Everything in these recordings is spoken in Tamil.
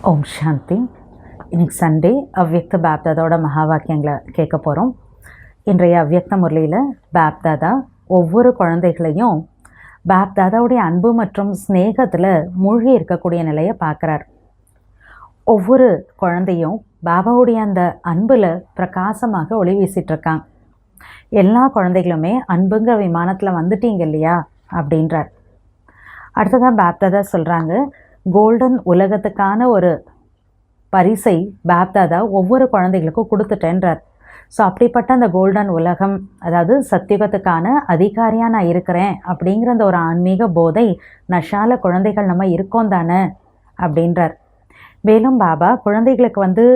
ஓம் சாந்தி. இன்னைக்கு சண்டே அவ்யக்த பாப்தாதாவோட மகா வாக்கியங்களை கேட்க போகிறோம். இன்றைய அவ்யக்த முரளியில் பாப்தாதா ஒவ்வொரு குழந்தைகளையும் பாப்தாதாவுடைய அன்பு மற்றும் ஸ்நேகத்தில் மூழ்கி இருக்கக்கூடிய நிலையை பார்க்குறார். ஒவ்வொரு குழந்தையும் பாபாவுடைய அந்த அன்பில் பிரகாசமாக ஒளி வீசிகிட்ருக்காங்க. எல்லா குழந்தைகளுமே அன்புங்கிற விமானத்தில் வந்துட்டீங்க இல்லையா அப்படின்றார். அடுத்ததாக பாப்தாதா சொல்கிறாங்க, கோல்டன் உலகத்துக்கான ஒரு பரிசை பாப்தாதா ஒவ்வொரு குழந்தைகளுக்கும் கொடுத்துட்டேன்றார். ஸோ அப்படிப்பட்ட அந்த கோல்டன் உலகம், அதாவது சத்தியுகத்துக்கான அதிகாரியாக நான் இருக்கிறேன் அப்படிங்கிற அந்த ஒரு ஆன்மீக போதை நஷால குழந்தைகள் நம்ம இருக்கோம் தானே அப்படின்றார். மேலும் பாபா குழந்தைகளுக்கு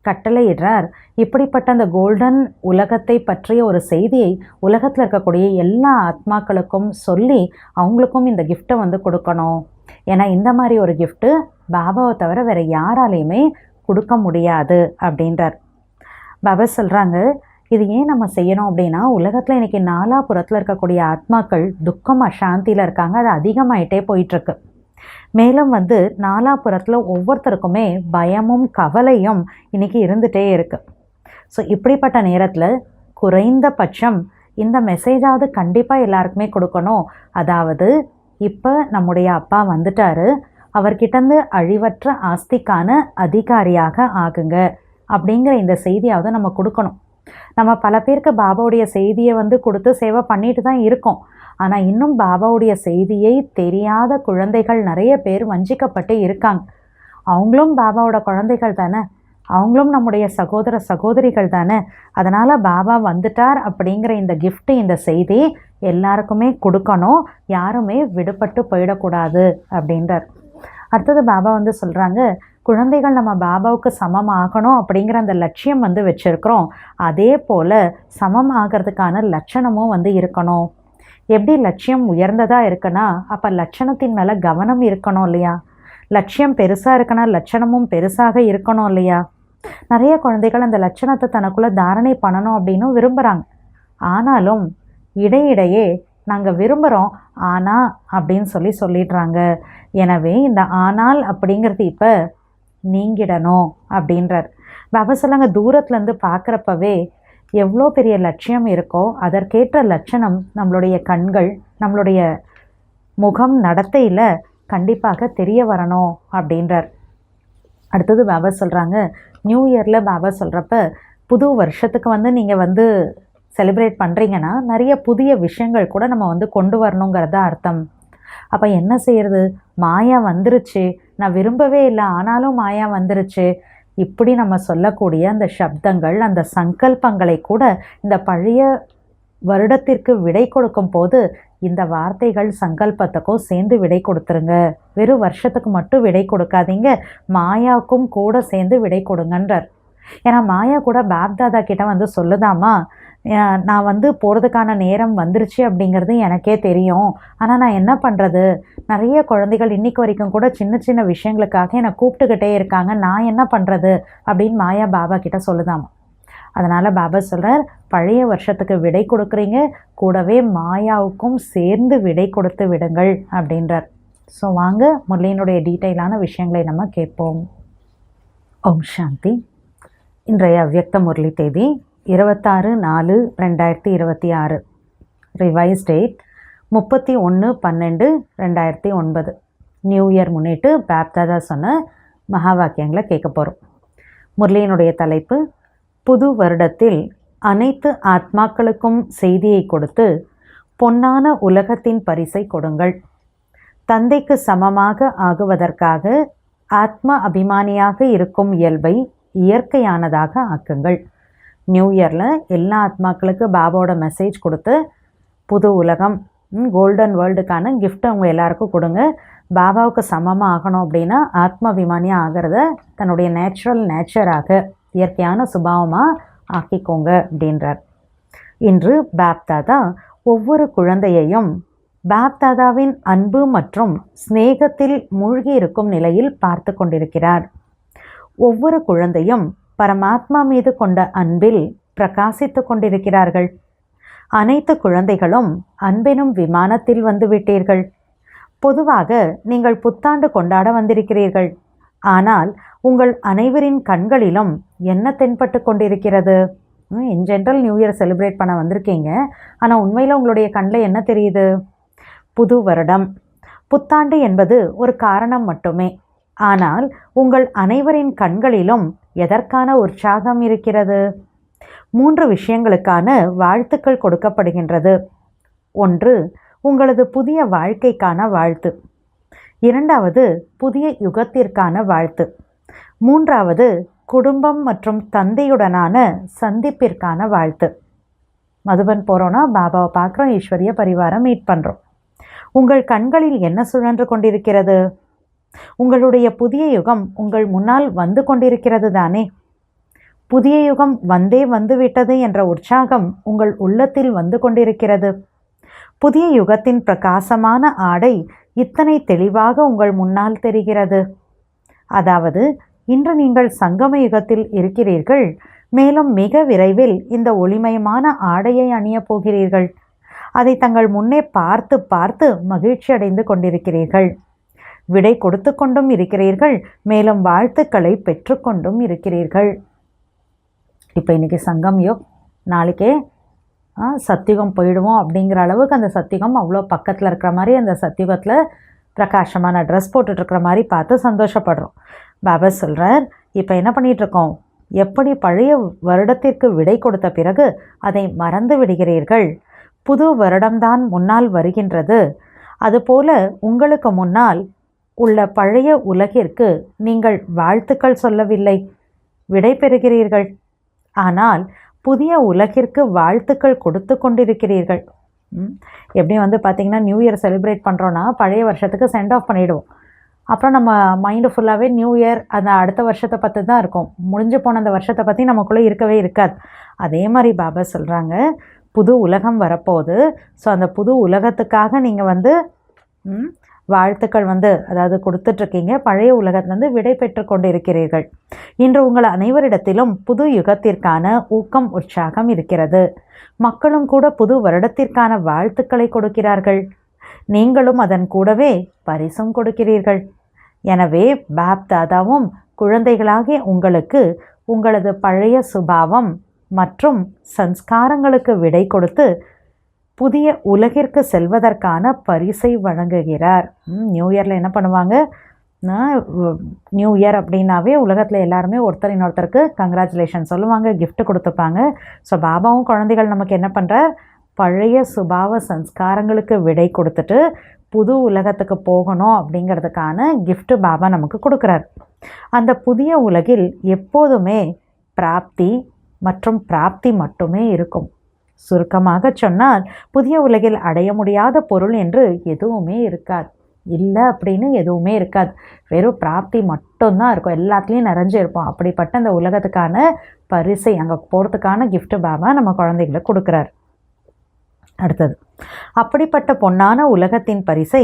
கட்டளையிடுறார், இப்படிப்பட்ட அந்த கோல்டன் உலகத்தை பற்றிய ஒரு செய்தியை உலகத்தில் இருக்கக்கூடிய எல்லா ஆத்மாக்களுக்கும் சொல்லி அவங்களுக்கும் இந்த கிஃப்டை கொடுக்கணும். ஏன்னா இந்த மாதிரி ஒரு கிஃப்ட்டு பாபாவை தவிர வேறு யாராலையுமே கொடுக்க முடியாது அப்படின்றார். பாபா சொல்கிறாங்க, இது ஏன் நம்ம செய்யணும் அப்படின்னா, உலகத்தில் இன்றைக்கி நாலாபுறத்தில் இருக்கக்கூடிய ஆத்மாக்கள் துக்கம் அசாந்தியில் இருக்காங்க. அது அதிகமாயிட்டே போயிட்டுருக்கு. மேலும் நாலாபுறத்தில் ஒவ்வொருத்தருக்குமே பயமும் கவலையும் இன்றைக்கி இருந்துகிட்டே இருக்குது. ஸோ இப்படிப்பட்ட நேரத்தில் குறைந்தபட்சம் இந்த மெசேஜாவது கண்டிப்பாக எல்லாருக்குமே கொடுக்கணும். அதாவது இப்போ நம்முடைய அப்பா வந்துட்டார், அவர்கிட்டருந்து அழிவற்ற ஆஸ்திக்கான அதிகாரியாக ஆகுங்க அப்படிங்கிற இந்த செய்தியாவது நம்ம கொடுக்கணும். நம்ம பல பேருக்கு பாபாவுடைய செய்தியை கொடுத்து சேவை பண்ணிட்டு தான் இருக்கோம். ஆனால் இன்னும் பாபாவுடைய செய்தியை தெரியாத குழந்தைகள் நிறைய பேர் வஞ்சிக்கப்பட்டு இருக்காங்க. அவங்களும் பாபாவோட குழந்தைகள் தானே, அவங்களும் நம்முடைய சகோதர சகோதரிகள் தானே. அதனால் பாபா வந்துட்டார் அப்படிங்கிற இந்த கிஃப்ட்டு, இந்த செய்தி எல்லாருக்குமே கொடுக்கணும். யாருமே விடுபட்டு போயிடக்கூடாது அப்படின்றார். அடுத்தது பாபா சொல்கிறாங்க, குழந்தைகள் நம்ம பாபாவுக்கு சமம் ஆகணும் அப்படிங்கிற அந்த லட்சியம் வச்சுருக்கிறோம். அதே போல் சமம் ஆகிறதுக்கான லட்சணமும் இருக்கணும். எப்படி லட்சியம் உயர்ந்ததாக இருக்குன்னா, அப்போ லட்சணத்தின் மேலே கவனம் இருக்கணும் இல்லையா? லட்சியம் பெருசாக இருக்குன்னா லட்சணமும் பெருசாக இருக்கணும் இல்லையா? நிறைய குழந்தைகள் அந்த லட்சணத்தை தனக்குள்ளே தாரணை பண்ணணும் அப்படின்னு விரும்புகிறாங்க. ஆனாலும் இடையிடையே நாங்கள் விரும்புகிறோம் ஆனால் அப்படின்னு சொல்லிடுறாங்க. எனவே இந்த ஆனால் அப்படிங்கிறது இப்போ நீங்கிடணும் அப்படின்றார். பாபா சொல்லாங்க, தூரத்துலேருந்து பார்க்குறப்பவே எவ்வளோ பெரிய லட்சியம் இருக்கோ அதற்கேற்ற லட்சணம் நம்மளுடைய கண்கள், நம்மளுடைய முகம், நடத்தையில் கண்டிப்பாக தெரிய வரணும் அப்படின்றார். அடுத்தது பாபா சொல்கிறாங்க, நியூ இயரில் பாபா சொல்கிறப்ப புது வருஷத்துக்கு நீங்கள் செலிப்ரேட் பண்ணுறீங்கன்னா நிறைய புதிய விஷயங்கள் கூட நம்ம கொண்டு வரணுங்கிறத அர்த்தம். அப்போ என்ன செய்கிறது? மாயா வந்துருச்சு, நான் விரும்பவே இல்லை ஆனாலும் மாயா வந்துருச்சு. இப்படி நம்ம சொல்லக்கூடிய அந்த சப்தங்கள், அந்த சங்கல்பங்களை கூட இந்த பழைய வருடத்திற்கு விடை கொடுக்கும் போது இந்த வார்த்தைகள் சங்கல்பத்துக்கும் சேர்ந்து விடை கொடுத்துருங்க. வெறும் வருஷத்துக்கு மட்டும் விடை கொடுக்காதீங்க, மாயாவுக்கும் கூட சேர்ந்து விடை கொடுங்கன்றார். ஏன்னா மாயா கூட பாப்தாதா கிட்ட சொல்லுதாமா, நான் போகிறதுக்கான நேரம் வந்துருச்சு அப்படிங்கிறது எனக்கே தெரியும். ஆனால் நான் என்ன பண்ணுறது, நிறைய குழந்தைகள் இன்றைக்கு வரைக்கும் கூட சின்ன சின்ன விஷயங்களுக்காக என்னை கூப்பிட்டுக்கிட்டே இருக்காங்க, நான் என்ன பண்ணுறது அப்படின்னு மாயா பாபா கிட்ட சொல்லுதாமா. அதனால் பாபா சொல்கிறார், பழைய வருஷத்துக்கு விடை கொடுக்குறீங்க, கூடவே மாயாவுக்கும் சேர்ந்து விடை கொடுத்து விடுங்கள் அப்படின்றார். ஸோ வாங்க முரளியினுடைய டீட்டெயிலான விஷயங்களை நம்ம கேட்போம். ஓம் சாந்தி. இன்றைய அவ்யக்த முரளி தேதி 26/4/2026. Revise date 31/12/2009. நியூ இயர் முன்னிட்டு பாப்தாதா சொன்ன மகா வாக்கியங்களை கேட்க போகிறோம். முரளியினுடைய தலைப்பு, புது வருடத்தில் அனைத்து ஆத்மாக்களுக்கும் செய்தியை கொடுத்து பொன்னான உலகத்தின் பரிசை கொடுங்கள். தந்தைக்கு சமமாக ஆகுவதற்காக ஆத்ம அபிமானியாக இருக்கும் இயல்பை இயற்கையானதாக ஆக்குங்கள். நியூ இயரில் எல்லா ஆத்மாக்களுக்கு பாபாவோட மெசேஜ் கொடுத்து புது உலகம், கோல்டன் வேர்ல்டுக்கான கிஃப்ட் அவங்க எல்லாருக்கும் கொடுங்க. பாபாவுக்கு சமமாக ஆகணும் அப்படின்னா ஆத்ம அபிமானியாக ஆகிறத தன்னுடைய நேச்சராக இயற்கையான சுபாவமாக ஆக்கிக்கோங்க அப்படின்றார். இன்று பாப்தாதா ஒவ்வொரு குழந்தையையும் பாப்தாதாவின் அன்பு மற்றும் ஸ்நேகத்தில் மூழ்கி இருக்கும் நிலையில் பார்த்து கொண்டிருக்கிறார். ஒவ்வொரு குழந்தையும் பரமாத்மா மீது கொண்ட அன்பில் பிரகாசித்து கொண்டிருக்கிறார்கள். அனைத்து குழந்தைகளும் அன்பெனும் விமானத்தில் வந்துவிட்டீர்கள். பொதுவாக நீங்கள் புத்தாண்டு கொண்டாட வந்திருக்கிறீர்கள். ஆனால் உங்கள் அனைவரின் கண்களிலும் என்ன தென்பட்டு கொண்டிருக்கிறது? In general new year celebrate பண்ண வந்திருக்கீங்க. ஆனால் உண்மையில் உங்களுடைய கண்ணில் என்ன தெரியுது? புது வருடம், புத்தாண்டு என்பது ஒரு காரணம் மட்டுமே. ஆனால் உங்கள் அனைவரின் கண்களிலும் எதற்கான உற்சாகம் இருக்கிறது? 3 விஷயங்களுக்கான வாழ்த்துக்கள் கொடுக்கப்படுகின்றது. 1, உங்களது புதிய வாழ்க்கைக்கான வாழ்த்து. 2வது, புதிய யுகத்திற்கான வாழ்த்து. 3வது, குடும்பம் மற்றும் தந்தையுடனான சந்திப்பிற்கான வாழ்த்து. மதுபன் போகிறோன்னா பாபாவை பார்க்குறோம், ஈஸ்வரிய பரிவாரம் மீட் பண்ணுறோம். உங்கள் கண்களில் என்ன சுழன்று கொண்டிருக்கிறது? உங்களுடைய புதிய யுகம் உங்கள் முன்னால் வந்து கொண்டிருக்கிறது தானே? புதிய யுகம் வந்துவிட்டது என்ற உற்சாகம் உங்கள் உள்ளத்தில் வந்து கொண்டிருக்கிறது. புதிய யுகத்தின் பிரகாசமான ஆடை இத்தனை தெளிவாக உங்கள் முன்னால் தெரிகிறது. அதாவது இன்று நீங்கள் சங்கம யுகத்தில் இருக்கிறீர்கள். மேலும் மிக விரைவில் இந்த ஒளிமயமான ஆடையை அணியப் போகிறீர்கள். அதை தங்கள் முன்னே பார்த்து பார்த்து மகிழ்ச்சி அடைந்து கொண்டிருக்கிறீர்கள். விடை கொடுத்து கொண்டும் இருக்கிறீர்கள். மேலும் வாழ்த்துக்களை பெற்றுக்கொண்டும் இருக்கிறீர்கள். இப்போ இன்றைக்கி சங்கம் யுக், நாளைக்கே சத்தியுகம் போயிடுவோம் அப்படிங்கிற அளவுக்கு அந்த சத்தியுகம் அவ்வளோ பக்கத்தில் இருக்கிற மாதிரி, அந்த சத்தியுகத்தில் பிரகாசமான ட்ரெஸ் போட்டுட்ருக்கிற மாதிரி பார்த்து சந்தோஷப்படுறோம். பாபா சொல்கிறார், இப்போ என்ன பண்ணிகிட்ருக்கோம்? எப்படி பழைய வருடத்திற்கு விடை கொடுத்த பிறகு அதை மறந்து விடுகிறீர்கள்? புது வருடம்தான் முன்னால் வருகின்றது. அதுபோல உங்களுக்கு முன்னால் உள்ள பழைய உலகிற்கு நீங்கள் வாழ்த்துக்கள் சொல்லவில்லை, விடை பெறுகிறீர்கள். ஆனால் புதிய உலகிற்கு வாழ்த்துக்கள் கொடுத்து கொண்டிருக்கிறீர்கள். எப்படி பார்த்திங்கன்னா நியூ இயர் செலிப்ரேட் பண்ணுறோன்னா பழைய வருஷத்துக்கு சென்ட் ஆஃப் பண்ணிவிடுவோம். அப்புறம் நம்ம மைண்டு ஃபுல்லாகவே நியூ இயர், அந்த அடுத்த வருஷத்தை பற்றி தான் இருக்கும். முடிஞ்சு போன அந்த வருஷத்தை பற்றி நமக்குள்ளே இருக்கவே இருக்காது. அதே மாதிரி பாபா சொல்கிறாங்க, புது உலகம் வரப்போகுது. ஸோ அந்த புது உலகத்துக்காக நீங்கள் வாழ்த்துக்கள் அதாவது கொடுத்துட்ருக்கீங்க. பழைய உலகத்திலேருந்து விடை பெற்று கொண்டு இருக்கிறீர்கள். இன்று உங்கள் அனைவரிடத்திலும் புது யுகத்திற்கான ஊக்கம், உற்சாகம் இருக்கிறது. மக்களும் கூட புது வருடத்திற்கான வாழ்த்துக்களை கொடுக்கிறார்கள். நீங்களும் அதன் கூடவே பரிசும் கொடுக்கிறீர்கள். எனவே பாப்தாதாவும் குழந்தைகளாகிய உங்களுக்கு உங்களது பழைய சுபாவம் மற்றும் சன்ஸ்காரங்களுக்கு விடை கொடுத்து புதிய உலகிற்கு செல்வதற்கான பரிசை வழங்குகிறார். நியூ இயரில் என்ன பண்ணுவாங்க? நியூ இயர் அப்படின்னாவே உலகத்தில் எல்லாருமே ஒருத்தருக்கு கங்க்ராச்சுலேஷன் சொல்லுவாங்க, கிஃப்ட் கொடுத்துப்பாங்க. ஸோ பாபாவும் குழந்தைகள் நமக்கு என்ன பண்ணுறார்? பழைய சுபாவ சன்ஸ்காரங்களுக்கு விடை கொடுத்துட்டு புது உலகத்துக்கு போகணும் அப்படிங்கிறதுக்கான கிஃப்ட் பாபா நமக்கு கொடுக்குறார். அந்த புதிய உலகில் எப்போதுமே பிராப்தி மற்றும் பிராப்தி மட்டுமே இருக்கும். சுருக்கமாக சொன்னால் புதிய உலகில் அடைய முடியாத பொருள் என்று எதுவுமே இருக்காது. இல்லை அப்படின்னு எதுவுமே இருக்காது. வெறும் பிராப்தி மட்டும்தான் இருக்கும். எல்லாத்துலேயும் நிறைஞ்சு இருப்போம். அப்படிப்பட்ட அந்த உலகத்துக்கான பரிசை, அங்கே போகிறதுக்கான கிஃப்ட் பாபா நம்ம குழந்தைகளுக்கு கொடுக்குறார். அடுத்தது, அப்படிப்பட்ட பொன்னான உலகத்தின் பரிசை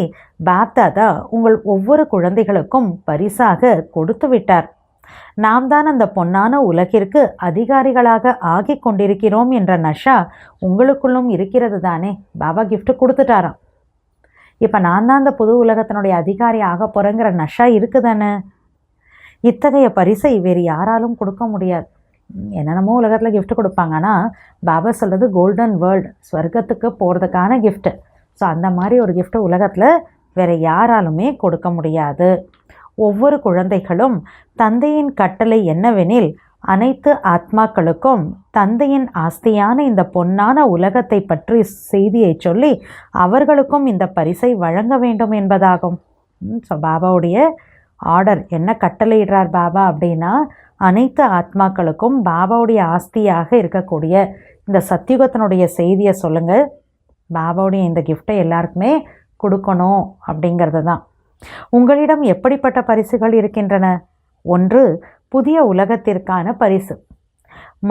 பாப்தாதா உங்கள் ஒவ்வொரு குழந்தைகளுக்கும் பரிசாக கொடுத்து விட்டார். நாம் தான் அந்த பொன்னான உலகிற்கு அதிகாரிகளாக ஆகி கொண்டிருக்கிறோம் என்ற நஷா உங்களுக்குள்ளும் இருக்கிறது தானே? பாபா கிஃப்ட் கொடுத்துட்டாராம். இப்போ நான் தான் அந்த புது உலகத்தினுடைய அதிகாரி ஆக போகிறேங்கிற நஷா இருக்குதானே? இத்தகைய பரிசை வேறு யாராலும் கொடுக்க முடியாது. என்னென்னமோ உலகத்தில் கிஃப்ட் கொடுப்பாங்க. ஆனால் பாபா சொல்கிறது கோல்டன் வேர்ல்டு, ஸ்வர்க்கத்துக்கு போகிறதுக்கான கிஃப்ட்டு. ஸோ அந்த மாதிரி ஒரு கிஃப்ட்டு உலகத்தில் வேறு யாராலுமே கொடுக்க முடியாது. ஒவ்வொரு குழந்தைகளும் தந்தையின் கட்டளை என்னவெனில் அனைத்து ஆத்மாக்களுக்கும் தந்தையின் ஆஸ்தியான இந்த பொன்னான உலகத்தை பற்றி செய்தியை சொல்லி அவர்களுக்கும் இந்த பரிசை வழங்க வேண்டும் என்பதாகும். ஸோ பாபாவுடைய ஆர்டர் என்ன கட்டளையிடுறார் பாபா அப்படின்னா, அனைத்து ஆத்மாக்களுக்கும் பாபாவுடைய ஆஸ்தியாக இருக்கக்கூடிய இந்த சத்தியுகத்தினுடைய செய்தியை சொல்லுங்கள், பாபாவுடைய இந்த கிஃப்டை எல்லாருக்குமே கொடுக்கணும் அப்படிங்கிறது தான். உங்களிடம் எப்படிப்பட்ட பரிசுகள் இருக்கின்றன? ஒன்று புதிய உலகத்திற்கான பரிசு,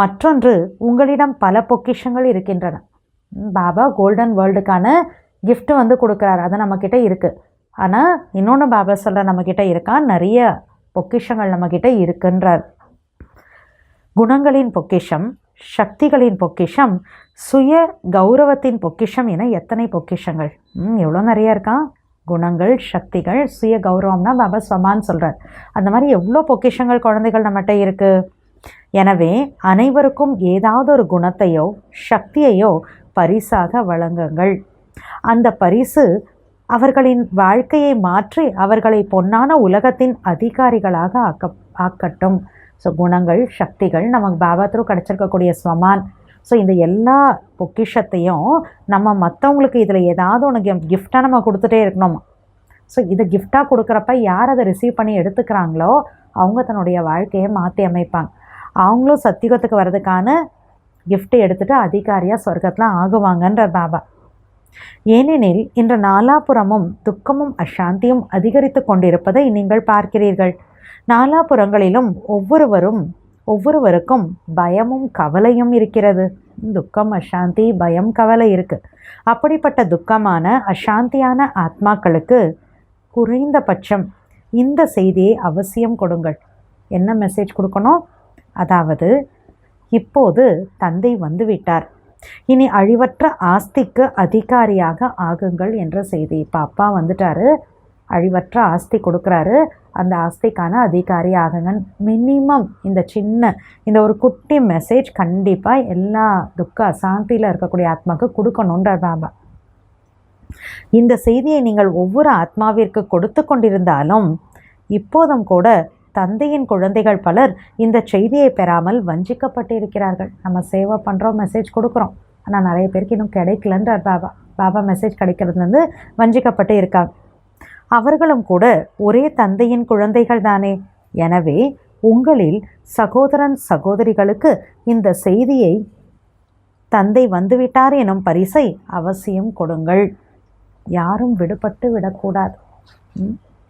மற்றொன்று உங்களிடம் பல பொக்கிஷங்கள் இருக்கின்றன. பாபா கோல்டன் வேர்ல்டுக்கான கிஃப்ட் கொடுக்குறாரு, அது நம்மக்கிட்ட இருக்குது. ஆனால் இன்னொன்று பாபா சொல்கிற நம்மக்கிட்ட இருக்கா, நிறைய பொக்கிஷங்கள் நம்மக்கிட்ட இருக்குன்றார். குணங்களின் பொக்கிஷம், சக்திகளின் பொக்கிஷம், சுய கௌரவத்தின் பொக்கிஷம் என எத்தனை பொக்கிஷங்கள், எவ்வளோ நிறைய இருக்கா. குணங்கள், சக்திகள், சுய கௌரவம்னா பாபா ஸ்வமான்னு சொல்கிறார். அந்த மாதிரி எவ்வளோ பொக்கிஷங்கள் குழந்தைகள் நம்மகிட்ட இருக்குது. எனவே அனைவருக்கும் ஏதாவது ஒரு குணத்தையோ சக்தியையோ பரிசாக வழங்குங்கள். அந்த பரிசு அவர்களின் வாழ்க்கையை மாற்றி அவர்களை பொன்னான உலகத்தின் அதிகாரிகளாக ஆக்கட்டும். ஸோ குணங்கள், சக்திகள் நமக்கு பாபா த்ரூ கிடச்சிருக்கக்கூடிய ஸ்வமான். ஸோ இந்த எல்லா பொக்கிஷத்தையும் நம்ம மற்றவங்களுக்கு இதில் ஏதாவது ஒன்று கிஃப்டாக நம்ம கொடுத்துட்டே இருக்கணுமா. ஸோ இதை கிஃப்டாக கொடுக்குறப்ப யார் அதை ரிசீவ் பண்ணி எடுத்துக்கிறாங்களோ அவங்க தன்னுடைய வாழ்க்கையை மாற்றி அமைப்பாங்க. அவங்களும் சத்தியுகத்துக்கு வர்றதுக்கான கிஃப்ட்டை எடுத்துகிட்டு அதிகாரியாக சொர்க்கத்தில் ஆகுவாங்கன்ற பாபா. ஏனெனில் இன்று நாலாபுறமும் துக்கமும் அசாந்தியும் அதிகரித்து கொண்டிருப்பதை நீங்கள் பார்க்கிறீர்கள். நாலாபுறங்களிலும் ஒவ்வொருவருக்கும் பயமும் கவலையும் இருக்கிறது. துக்கம், அசாந்தி, பயம், கவலை இருக்குது. அப்படிப்பட்ட துக்கமான அசாந்தியான ஆத்மாக்களுக்கு குறைந்தபட்சம் இந்த செய்தியை அவசியம் கொடுங்கள். என்ன மெசேஜ் கொடுக்கணும்? அதாவது, இப்போது தந்தை வந்துவிட்டார், இனி அழிவற்ற ஆஸ்திக்கு அதிகாரியாக ஆகுங்கள் என்ற செய்தி. இப்போ அப்பா வந்துட்டாரு, அழிவற்ற ஆஸ்தி கொடுக்குறாரு, அந்த ஆஸ்திக்கான அதிகாரி ஆகுங்க. மினிமம் இந்த ஒரு குட்டி மெசேஜ் கண்டிப்பாக எல்லா துக்க அசாந்தியில் இருக்கக்கூடிய ஆத்மாவுக்கு கொடுக்கணுன்ற பாபா. இந்த செய்தியை நீங்கள் ஒவ்வொரு ஆத்மாவிற்கு கொடுத்து கொண்டிருந்தாலும் இப்போதும் கூட தந்தையின் குழந்தைகள் பலர் இந்த செய்தியை பெறாமல் வஞ்சிக்கப்பட்டிருக்கிறார்கள். நம்ம சேவை பண்ணுறோம், மெசேஜ் கொடுக்குறோம், ஆனால் நிறைய பேருக்கு இன்னும் கிடைக்கலன்றார் பாபா. பாபா மெசேஜ் கிடைக்கிறதுலேருந்து வஞ்சிக்கப்பட்டு இருக்காங்க. அவர்களும் கூட ஒரே தந்தையின் குழந்தைகள் தானே. எனவே உங்களில் சகோதரன் சகோதரிகளுக்கு இந்த செய்தியை தந்தை வந்துவிட்டார் எனும் பரிசை அவசியம் கொடுங்கள். யாரும் விடுபட்டு விடக்கூடாது,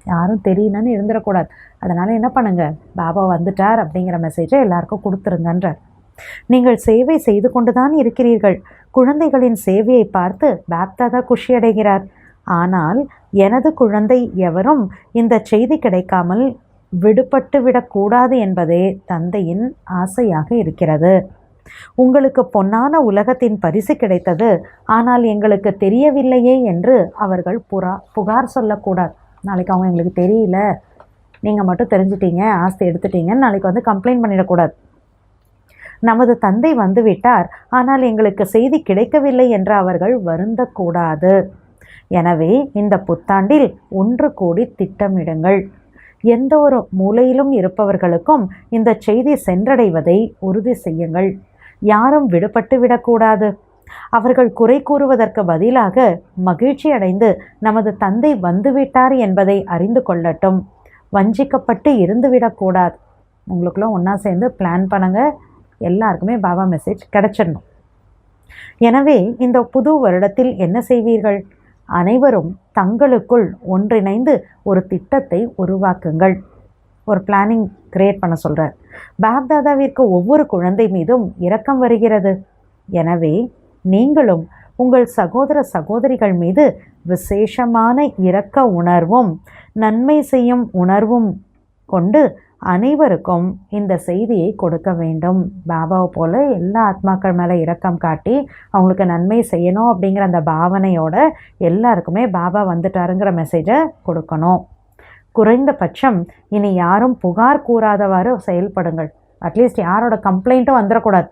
யாரும் தெரியலன்னு இருந்துடக்கூடாது. அதனால் என்ன பண்ணுங்க, பாபா வந்துட்டார் அப்படிங்கிற மெசேஜை எல்லாருக்கும் கொடுத்துருங்கன்றார். நீங்கள் சேவை செய்து கொண்டு தான் இருக்கிறீர்கள். குழந்தைகளின் சேவையை பார்த்து பாப்தாதா குஷி அடைகிறார். ஆனால் எனது குழந்தை எவரும் இந்த செய்தி கிடைக்காமல் விடுபட்டு விடக்கூடாது என்பதே தந்தையின் ஆசையாக இருக்கிறது. உங்களுக்கு பொன்னான உலகத்தின் பரிசு கிடைத்தது, ஆனால் எங்களுக்கு தெரியவில்லையே என்று அவர்கள் புகார் சொல்லக்கூடாது. நாளைக்கு அவங்க எங்களுக்கு தெரியல, நீங்கள் மட்டும் தெரிஞ்சிட்டீங்க, ஆஸ்தி எடுத்துட்டீங்கன்னு நாளைக்கு கம்ப்ளைண்ட் பண்ணிடக்கூடாது. நமது தந்தை வந்துவிட்டார், ஆனால் எங்களுக்கு செய்தி கிடைக்கவில்லை என்று அவர்கள் வருந்தக்கூடாது. எனவே இந்த புத்தாண்டில் ஒன்று கூடி திட்டமிடுங்கள். எந்த ஒரு மூலையிலும் இருப்பவர்களுக்கும் இந்த செய்தி சென்றடைவதை உறுதி செய்யுங்கள். யாரும் விடுபட்டு விடக்கூடாது. அவர்கள் குறை கூறுவதற்கு பதிலாக மகிழ்ச்சி அடைந்து நமது தந்தை வந்துவிட்டார் என்பதை அறிந்து கொள்ளட்டும். வஞ்சிக்கப்பட்டு இருந்துவிடக்கூடாது. உங்களுக்குள்ள ஒன்றா சேர்ந்து பிளான் பண்ணுங்க, எல்லாருக்குமே பாபா மெசேஜ் கிடச்சிடணும். எனவே இந்த புது வருடத்தில் என்ன செய்வீர்கள்? அனைவரும் தங்களுக்குள் ஒன்றிணைந்து ஒரு திட்டத்தை உருவாக்குங்கள். ஒரு பிளானிங் கிரியேட் பண்ண சொல்கிறார். பாப்தாதாவிற்கு ஒவ்வொரு குழந்தை மீதும் இரக்கம் வருகிறது. எனவே நீங்களும் உங்கள் சகோதர சகோதரிகள் மீது விசேஷமான இரக்க உணர்வும் நன்மை செய்யும் உணர்வும் கொண்டு அனைவருக்கும் இந்த செய்தியை கொடுக்க வேண்டும். பாபாவை போல் எல்லா ஆத்மாக்கள் மேலே இரக்கம் காட்டி அவங்களுக்கு நன்மை செய்யணும் அப்படிங்கிற அந்த பாவனையோட எல்லாருக்குமே பாபா வந்துட்டாருங்கிற மெசேஜை கொடுக்கணும். குறைந்தபட்சம் இனி யாரும் புகார் கூறாதவாறு செயல்படுங்கள். அட்லீஸ்ட் யாரோட கம்ப்ளைண்ட்டும் வந்துடக்கூடாது,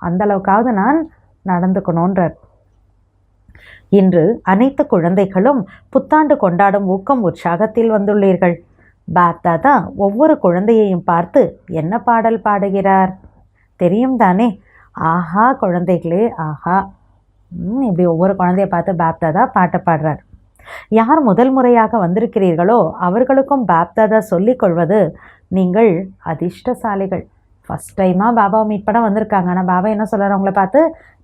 அந்தளவுக்காவது நான் நடந்துக்கணுன்றார். இன்று அனைத்து குழந்தைகளும் புத்தாண்டு கொண்டாடும் ஊக்கம் உற்சாகத்தில் வந்துள்ளீர்கள். பாப்தாதா ஒவ்வொரு குழந்தையையும் பார்த்து என்ன பாடல் பாடுகிறார் தெரியும் தானே? ஆஹா குழந்தைகளே ஆஹா. இப்படி ஒவ்வொரு குழந்தைய பார்த்து பாப்தாதா பாட்டு பாடுறார். யார் முதல் முறையாக வந்திருக்கிறீர்களோ அவர்களுக்கும் பாப்தாதா சொல்லிக் கொள்வது, நீங்கள் அதிர்ஷ்டசாலிகள். ஃபஸ்ட் டைமாக பாபாவை மீட் பண்ண வந்திருக்காங்க. ஆனால் பாபா என்ன சொல்கிறார் அவங்கள பார்த்து,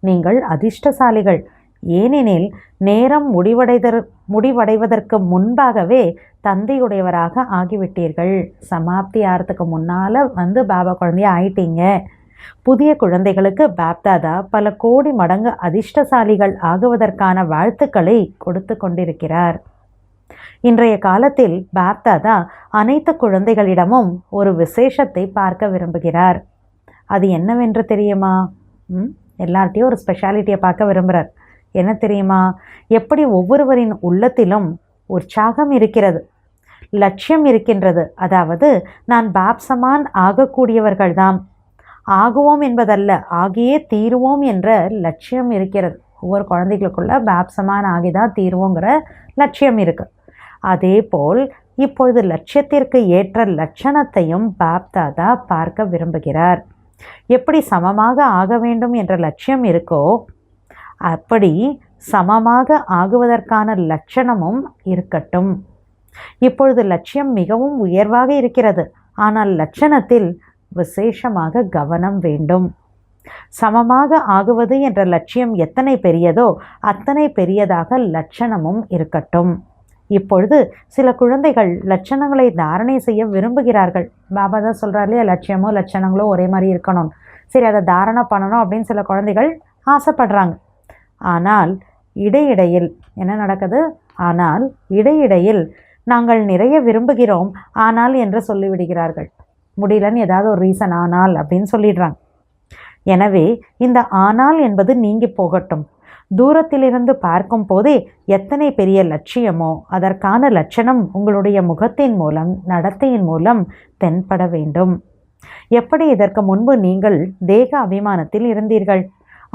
நீங்கள் அதிர்ஷ்டசாலிகள். ஏனெனில் நேரம் முடிவடைவதற்கு முன்பாகவே தந்தையுடையவராக ஆகிவிட்டீர்கள். சமாப்தி ஆகிறதுக்கு முன்னால் வந்து பாபா குழந்தைய ஆயிட்டீங்க. புதிய குழந்தைகளுக்கு பாப்தாதா பல கோடி மடங்கு அதிர்ஷ்டசாலிகள் ஆகுவதற்கான வாழ்த்துக்களை கொடுத்து கொண்டிருக்கிறார். இன்றைய காலத்தில் பாப்தாதா அனைத்து குழந்தைகளிடமும் ஒரு விசேஷத்தை பார்க்க விரும்புகிறார். அது என்னவென்று தெரியுமா? எல்லார்ட்டையும் ஒரு ஸ்பெஷாலிட்டியை பார்க்க விரும்புகிறார். என்ன தெரியுமா? எப்படி ஒவ்வொருவரின் உள்ளத்திலும் உற்சாகம் இருக்கிறது, லட்சியம் இருக்கின்றது. அதாவது நான் பாப்சமான் ஆகக்கூடியவர்கள்தான், ஆகுவோம் என்பதல்ல, ஆகியே தீருவோம் என்ற லட்சியம் இருக்கிறது. ஒவ்வொரு குழந்தைகளுக்குள்ள பாப்சமான் ஆகிதான் தீருவோங்கிற லட்சியம் இருக்குது. அதே போல் இப்பொழுது லட்சியத்திற்கு ஏற்ற லட்சணத்தையும் பாப்தாதா பார்க்க விரும்புகிறார். எப்படி சமமாக ஆக வேண்டும் என்ற லட்சியம் இருக்கோ அப்படி சமமாக ஆகுவதற்கான லட்சணமும் இருக்கட்டும். இப்பொழுது லட்சியம் மிகவும் உயர்வாக இருக்கிறது, ஆனால் லட்சணத்தில் விசேஷமாக கவனம் வேண்டும். சமமாக ஆகுவது என்ற லட்சியம் எத்தனை பெரியதோ அத்தனை பெரியதாக லட்சணமும் இருக்கட்டும். இப்பொழுது சில குழந்தைகள் லட்சணங்களை தாரணை செய்ய விரும்புகிறார்கள். பாபா தான் சொல்கிறார் இல்லையா, லட்சியமோ லட்சணங்களோ ஒரே மாதிரி இருக்கணும், சரி அதை தாரணை பண்ணணும் அப்படின்னு சில குழந்தைகள் ஆசைப்படுறாங்க. ஆனால் இடையிடையில் என்ன நடக்குது? ஆனால் இடையிடையில் நாங்கள் நிறைய விரும்புகிறோம் ஆனால் என்று சொல்லிவிடுகிறார்கள். முடியலன்னு ஏதாவது ஒரு ரீசன் ஆனால் அப்படின்னு சொல்லிடுறாங்க. எனவே இந்த ஆனால் என்பது நீங்கி போகட்டும். தூரத்திலிருந்து பார்க்கும் போதே எத்தனை பெரிய லட்சியமோ அதற்கான லட்சணம் உங்களுடைய முகத்தின் மூலம் நடத்தையின் மூலம் தென்பட வேண்டும். எப்படி இதற்கு முன்பு நீங்கள் தேக அபிமானத்தில் இருந்தீர்கள்.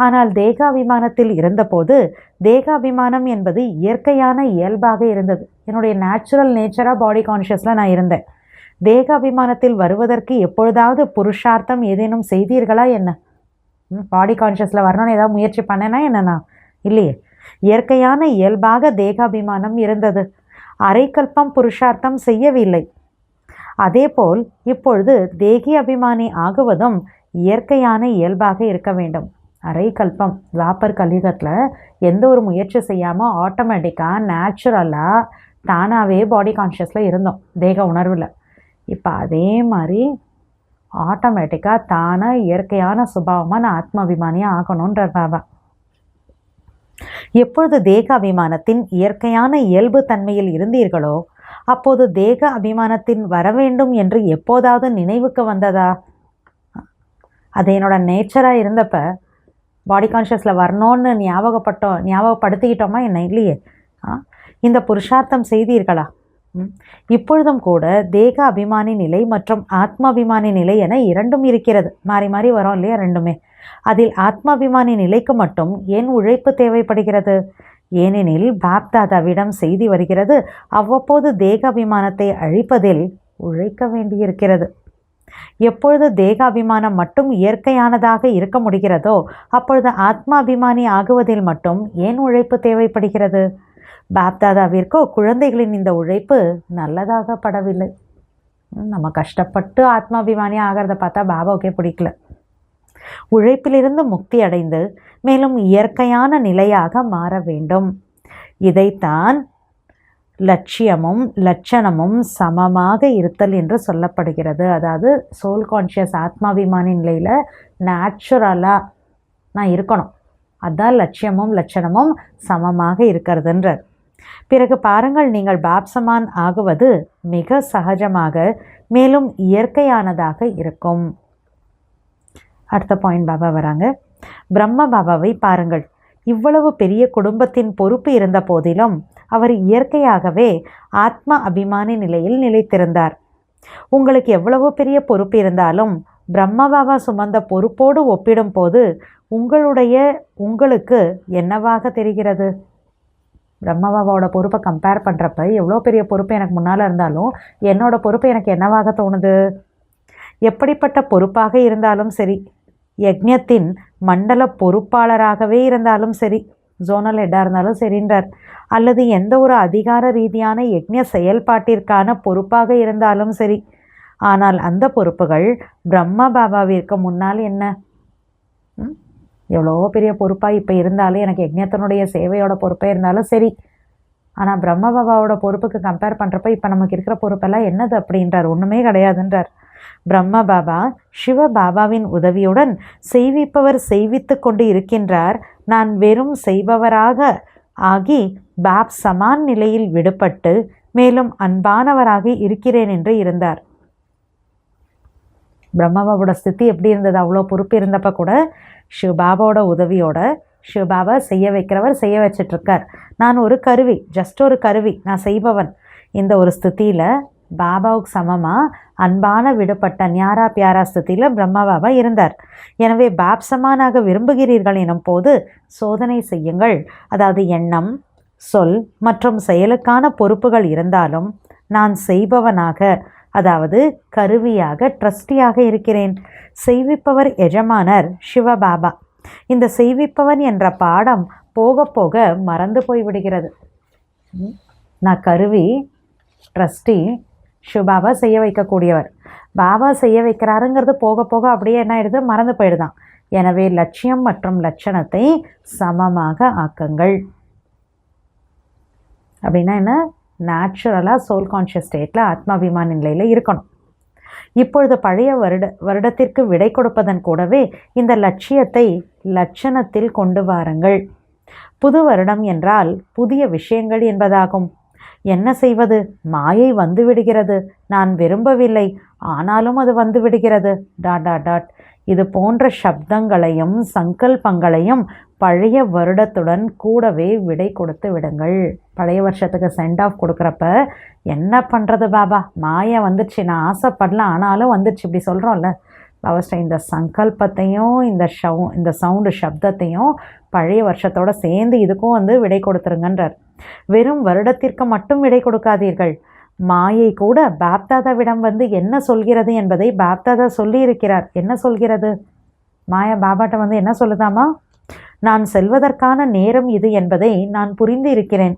ஆனால் தேகாபிமானத்தில் இருந்தபோது தேகாபிமானம் என்பது இயற்கையான இயல்பாக இருந்தது. என்னுடைய நேச்சுரல் நேச்சராக பாடி கான்ஷியஸில் நான் இருந்தேன். தேகாபிமானத்தில் வருவதற்கு எப்பொழுதாவது புருஷார்த்தம் ஏதேனும் செய்தீர்களா என்ன? பாடி கான்ஷியஸில் வரணும்னு ஏதாவது முயற்சி பண்ணேன்னா என்னன்னா? இல்லையே. இயற்கையான இயல்பாக தேகாபிமானம் இருந்தது. அரைக்கல்பம் புருஷார்த்தம் செய்யவில்லை. அதேபோல் இப்பொழுது தேகி அபிமானி ஆகுவதும் இயற்கையான இயல்பாக இருக்க வேண்டும். அரைக்கல்பம் துவாபர் கலியுகத்தில் எந்த ஒரு முயற்சி செய்யாமல் ஆட்டோமேட்டிக்காக நேச்சுரலாக தானாகவே பாடி கான்ஷியஸில் இருந்தோம், தேக உணர்வில். இப்போ அதே மாதிரி ஆட்டோமேட்டிக்காக தானாக இயற்கையான சுபாவமாக நான் ஆத்மாபிமானியாக ஆகணுன்றார் பாபா. எப்பொழுது தேக அபிமானத்தின் இயற்கையான இயல்பு தன்மையில் இருந்தீர்களோ அப்போது தேக அபிமானத்தின் வர வேண்டும் என்று எப்போதாவது நினைவுக்கு வந்ததா? அது என்னோட நேச்சராக இருந்தப்போ பாடி கான்ஷியஸில் வரணும்னு ஞாபகப்படுத்திக்கிட்டோமா என்ன? இல்லையே. இந்த புருஷார்த்தம் செய்தீர்களா? இப்பொழுதும் கூட தேக அபிமானி நிலை மற்றும் ஆத்மாபிமானி நிலை என இரண்டும் இருக்கிறது. மாறி மாறி வரோம் இல்லையா ரெண்டுமே. அதில் ஆத்மாபிமானி நிலைக்கு மட்டும் ஏன் உழைப்பு தேவைப்படுகிறது? ஏனெனில் பாப்தாதாவிடம் செய்தி வருகிறது, அவ்வப்போது தேக அபிமானத்தை அழிப்பதில் உழைக்க வேண்டியிருக்கிறது. எப்பொழுது தேகாபிமானம் மட்டும் இயற்கையானதாக இருக்க முடிகிறதோ அப்பொழுது ஆத்மாபிமானி ஆகுவதில் மட்டும் ஏன் உழைப்பு தேவைப்படுகிறது? பாப்தாதாவிற்கோ குழந்தைகளின் இந்த உழைப்பு நல்லதாக படவில்லை. நம்ம கஷ்டப்பட்டு ஆத்மாபிமானி ஆகிறத பார்த்தா பாபாவுக்கே பிடிக்கல. உழைப்பிலிருந்து முக்தி அடைந்து மேலும் இயற்கையான நிலையாக மாற வேண்டும். இதைத்தான் லட்சியமும் லட்சணமும் சமமாக இருத்தல் என்று சொல்லப்படுகிறது. அதாவது சோல் கான்ஷியஸ் ஆத்மாபிமானி நிலையில் நேச்சுரலாக நான் இருக்கணும். அதுதான் லட்சியமும் லட்சணமும் சமமாக இருக்கிறதுன்றார். பிறகு பாருங்கள், நீங்கள் பாப்சமான் ஆகுவது மிக சகஜமாக மேலும் இயற்கையானதாக இருக்கும். அடுத்த பாயிண்ட் பாபா வராங்க. பிரம்ம பாபாவை பாருங்கள். இவ்வளவு பெரிய குடும்பத்தின் பொறுப்பு இருந்த போதிலும் அவர் இயற்கையாகவே ஆத்ம அபிமானி நிலையில் நிலைத்திருந்தார். உங்களுக்கு எவ்வளவு பெரிய பொறுப்பு இருந்தாலும் பிரம்ம பாபா சுமந்த பொறுப்போடு ஒப்பிடும் போது உங்களுக்கு என்னவாக தெரிகிறது? பிரம்மபாபாவோட பொறுப்பை கம்பேர் பண்ணுறப்ப எவ்வளோ பெரிய பொறுப்பு எனக்கு முன்னால் இருந்தாலும் என்னோட பொறுப்பு எனக்கு என்னவாக தோணுது? எப்படிப்பட்ட பொறுப்பாக இருந்தாலும் சரி, யக்ஞத்தின் மண்டல பொறுப்பாளராகவே இருந்தாலும் சரி, ஜோனல் ஹெட்டாக இருந்தாலும் சரின்றார், அல்லது எந்த ஒரு அதிகார ரீதியான யக்ஞ செயல்பாட்டிற்கான பொறுப்பாக இருந்தாலும் சரி, ஆனால் அந்த பொறுப்புகள் பிரம்ம பாபாவிற்கு முன்னால் என்ன? எவ்வளோ பெரிய பொறுப்பாக இப்போ இருந்தாலும், எனக்கு யக்ஞத்தினுடைய சேவையோட பொறுப்பே இருந்தாலும் சரி, ஆனால் பிரம்ம பாபாவோட பொறுப்புக்கு கம்பேர் பண்ணுறப்ப இப்போ நமக்கு இருக்கிற பொறுப்பெல்லாம் என்னது அப்படின்றார்? ஒன்றுமே கிடையாதுன்றார். பிரம்ம பாபா சிவ பாபாவின் உதவியுடன் செய்விப்பவர் செய்வித்து கொண்டு இருக்கின்றார். நான் வெறும் செய்பவராக ஆகி பாப் சமான் நிலையில் விடுபட்டு மேலும் அன்பானவராக இருக்கிறேன் என்று இருந்தார். பிரம்மபாபாவோட ஸ்திதி எப்படி இருந்தது? அவ்வளோ பொறுப்பு இருந்தப்ப கூட சிவபாபாவோட உதவியோட சிவபாபா செய்ய வைக்கிறவர், செய்ய வச்சிட்ருக்கார். நான் ஒரு கருவி, ஜஸ்ட் ஒரு கருவி, நான் செய்பவன். இந்த ஒரு ஸ்திதியில் பாபாவுக்கு சமமாக அன்பான விடுபட்ட ஞாரா பியாரா ஸ்திதியில் பிரம்ம பாபா இருந்தார். எனவே பாப் சமானாக விரும்புகிறீர்கள் எனும் போது சோதனை செய்யுங்கள். அதாவது எண்ணம், சொல் மற்றும் செயலுக்கான பொறுப்புகள் இருந்தாலும் நான் செய்பவனாக, அதாவது கருவியாக, ட்ரஸ்டியாக இருக்கிறேன். செய்விப்பவர் எஜமானர் சிவபாபா. இந்த செய்விப்பவன் என்ற பாடம் போக போக மறந்து போய்விடுகிறது. நான் கருவி, ட்ரஸ்டி, சிவபாபா செய்ய வைக்கக்கூடியவர். பாபா செய்ய வைக்கிறாருங்கிறது போக போக அப்படியே என்ன ஆயிடுது? மறந்து போயிடுதான். எனவே லட்சியம் மற்றும் லட்சணத்தை சமமாக ஆக்குங்கள். அப்படின்னா என்ன? நேச்சுரலாக சோல் கான்ஷியஸ் ஸ்டேட்டில் ஆத்மாபிமான நிலையில் இருக்கணும். இப்பொழுது பழைய வருடத்திற்கு விடை கொடுப்பதன் கூடவே இந்த லட்சியத்தை லட்சணத்தில் கொண்டு வாருங்கள். புது வருடம் என்றால் புதிய விஷயங்கள் என்பதாகும். என்ன செய்வது? மாயை வந்து விடுகிறது. நான் விரும்பவில்லை, ஆனாலும் அது வந்து விடுகிறது. Dot dot dot. இது போன்ற சப்தங்களையும் சங்கல்பங்களையும் பழைய வருடத்துடன் கூடவே விடை கொடுத்து விடுங்கள். பழைய வருஷத்துக்கு சென்ட் ஆஃப் கொடுக்குறப்ப என்ன பண்ணுறது பாபா, மாயை வந்துடுச்சு, நான் ஆசைப்படலாம் ஆனாலும் வந்துடுச்சு, இப்படி சொல்கிறோம்ல. அவஸ்தை இந்த சங்கல்பத்தையும் இந்த சவுண்டு சப்தத்தையும் பழைய வருஷத்தோடு சேர்ந்து இதுக்கும் வந்து விடை கொடுத்துருங்கன்றார். வெறும் வருடத்திற்கு மட்டும் விடை கொடுக்காதீர்கள். மாயை கூட பாப்தாதாவிடம் வந்து என்ன சொல்கிறது என்பதை பாப்தாதா சொல்லி இருக்கிறார். என்ன சொல்கிறது? மாயா பாபாட்ட வந்து என்ன சொல்லுதாமா? நான் செல்வதற்கான நேரம் இது என்பதை நான் புரிந்து இருக்கிறேன்.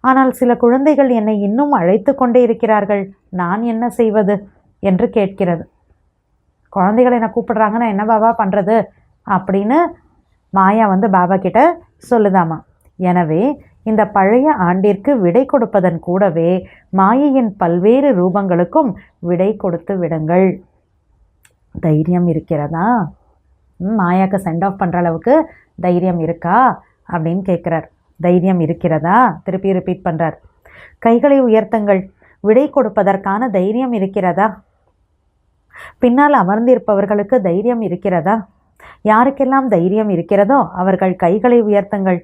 ஆனால் சில குழந்தைகள் என்னை இன்னும் அழைத்து கொண்டே இருக்கிறார்கள். நான் என்ன செய்வது என்று கேட்கிறது. குழந்தைகள் என்னை கூப்பிடுறாங்கன்னா என்ன பாபா பண்ணுறது அப்படின்னு மாயா வந்து பாபா கிட்ட சொல்லுதாமா. எனவே இந்த பழைய ஆண்டிற்கு விடை கொடுப்பதன் கூடவே மாயையின் பல்வேறு ரூபங்களுக்கும் விடை கொடுத்து விடுங்கள். தைரியம் இருக்கிறதா? மாயாக்கு சென்ட் ஆஃப் பண்ணுற அளவுக்கு தைரியம் இருக்கா அப்படின்னு கேட்குறார். தைரியம் இருக்கிறதா? திருப்பி ரிப்பீட் பண்ணுறார். கைகளை உயர்த்துங்கள். விடை கொடுப்பதற்கான தைரியம் இருக்கிறதா? பின்னால் அமர்ந்திருப்பவர்களுக்கு தைரியம் இருக்கிறதா? யாருக்கெல்லாம் தைரியம் இருக்கிறதோ அவர்கள் கைகளை உயர்த்துங்கள்.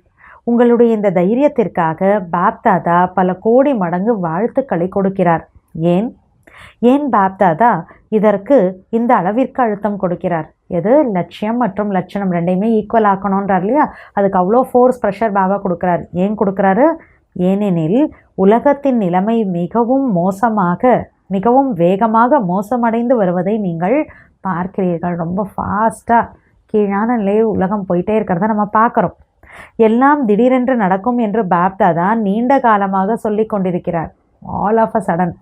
உங்களுடைய இந்த தைரியத்திற்காக பாப்தாதா பல கோடி மடங்கு வாழ்த்துக்களை கொடுக்கிறார். ஏன் பாப்தாதா இதற்கு இந்த அளவிற்கு அழுத்தம் கொடுக்கிறார்? எது? லட்சியம் மற்றும் லட்சணம் ரெண்டையுமே ஈக்குவல் ஆக்கணுன்றார் இல்லையா? அதுக்கு அவ்வளோ ஃபோர்ஸ் ப்ரெஷர் பாபா கொடுக்குறாரு. ஏன் கொடுக்குறாரு? ஏனெனில் உலகத்தின் நிலைமை மிகவும் வேகமாக மோசமடைந்து வருவதை நீங்கள் பார்க்கிறீர்கள். ரொம்ப ஃபாஸ்ட்டாக கீழான நிலையில் உலகம் போயிட்டே இருக்கிறத நம்ம பார்க்குறோம். எல்லாம் திடீரென்று நடக்கும் என்று பாப்தாதா நீண்ட காலமாக சொல்லி கொண்டிருக்கிறார். ஆல் ஆஃப் அ சடன்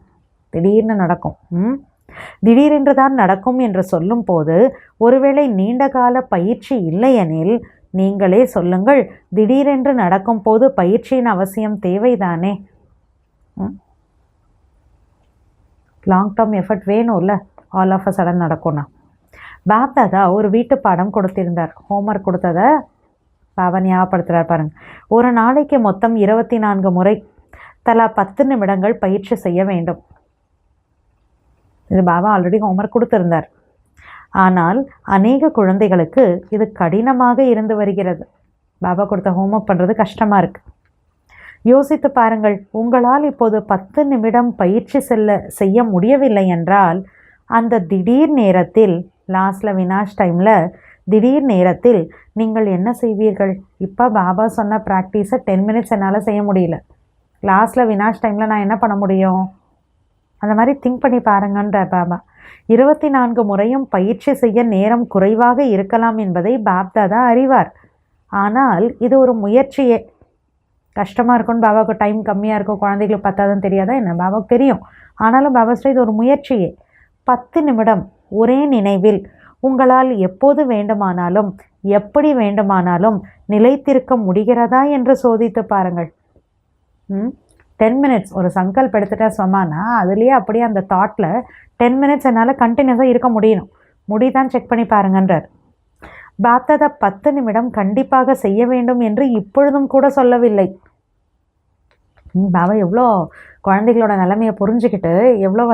திடீர்னு நடக்கும். திடீரென்று தான் நடக்கும் என்று சொல்லும் போது ஒருவேளை நீண்ட கால பயிற்சி இல்லையெனில் நீங்களே சொல்லுங்கள், திடீரென்று நடக்கும் போது பயிற்சியின் அவசியம் தேவைதானே? லாங் டேர்ம் எஃபர்ட் வேணும்ல ஆல் ஆஃப் அ சடன் நடக்கும்னா. பாப்தாதா ஒரு வீட்டு பாடம் கொடுத்திருந்தார். ஹோம்ஒர்க் கொடுத்ததை பாபா ஞாபகப்படுத்துகிறார் பாருங்க. ஒரு நாளைக்கு மொத்தம் 24 முறை தலா 10 நிமிடங்கள் பயிற்சி செய்ய வேண்டும். இது பாபா ஆல்ரெடி ஹோம்ஒர்க் கொடுத்திருந்தார். ஆனால் அநேக குழந்தைகளுக்கு இது கடினமாக இருந்து வருகிறது. பாபா கொடுத்த ஹோம்ஒர்க் பண்ணுறது கஷ்டமாக இருக்குது. யோசித்து பாருங்கள். உங்களால் இப்போது 10 நிமிடம் பயிற்சி செய்ய முடியவில்லை என்றால் அந்த திடீர் நேரத்தில் லாஸ்டில் வினாஷ் டைமில் திடீர் நேரத்தில் நீங்கள் என்ன செய்வீர்கள்? இப்போ பாபா சொன்ன ப்ராக்டிஸை 10 மினிட்ஸ் என்னால் செய்ய முடியல, லாஸ்ட்டில் வினாஷ் டைமில் நான் என்ன பண்ண முடியும்? அந்த மாதிரி திங்க் பண்ணி பாருங்கன்ற பாபா. 24 முறையும் பயிற்சி செய்ய நேரம் குறைவாக இருக்கலாம் என்பதை பாப்தாதா அறிவார். ஆனால் இது ஒரு முயற்சியே. கஷ்டமாக இருக்கும்னு பாபாவுக்கு டைம் கம்மியாக இருக்கும், குழந்தைகளுக்கு பத்தாதுன்னு தெரியாதா என்ன? பாபாவுக்கு தெரியும். ஆனாலும் பாபா இது ஒரு முயற்சியே. 10 நிமிடம் ஒரே நினைவில் உங்களால் எப்போது வேண்டுமானாலும் எப்படி வேண்டுமானாலும் நிலைத்திருக்க முடிகிறதா என்று சோதித்து பாருங்கள். 10 மினிட்ஸ் ஒரு சங்கல்ப் எடுத்துட்டா சொன்னான்னா அதுலேயே அப்படியே அந்த தாட்டில் 10 மினிட்ஸ் என்னால் கண்டினியூஸாக இருக்க முடியுதான் செக் பண்ணி பாருங்கன்றார். பாப்தாதா 10 நிமிடம் கண்டிப்பாக செய்ய வேண்டும் என்று இப்பொழுதும் கூட சொல்லவில்லை. பாபா எவ்வளோ குழந்தைகளோட நிலைமையை புரிஞ்சுக்கிட்டு எவ்வளோ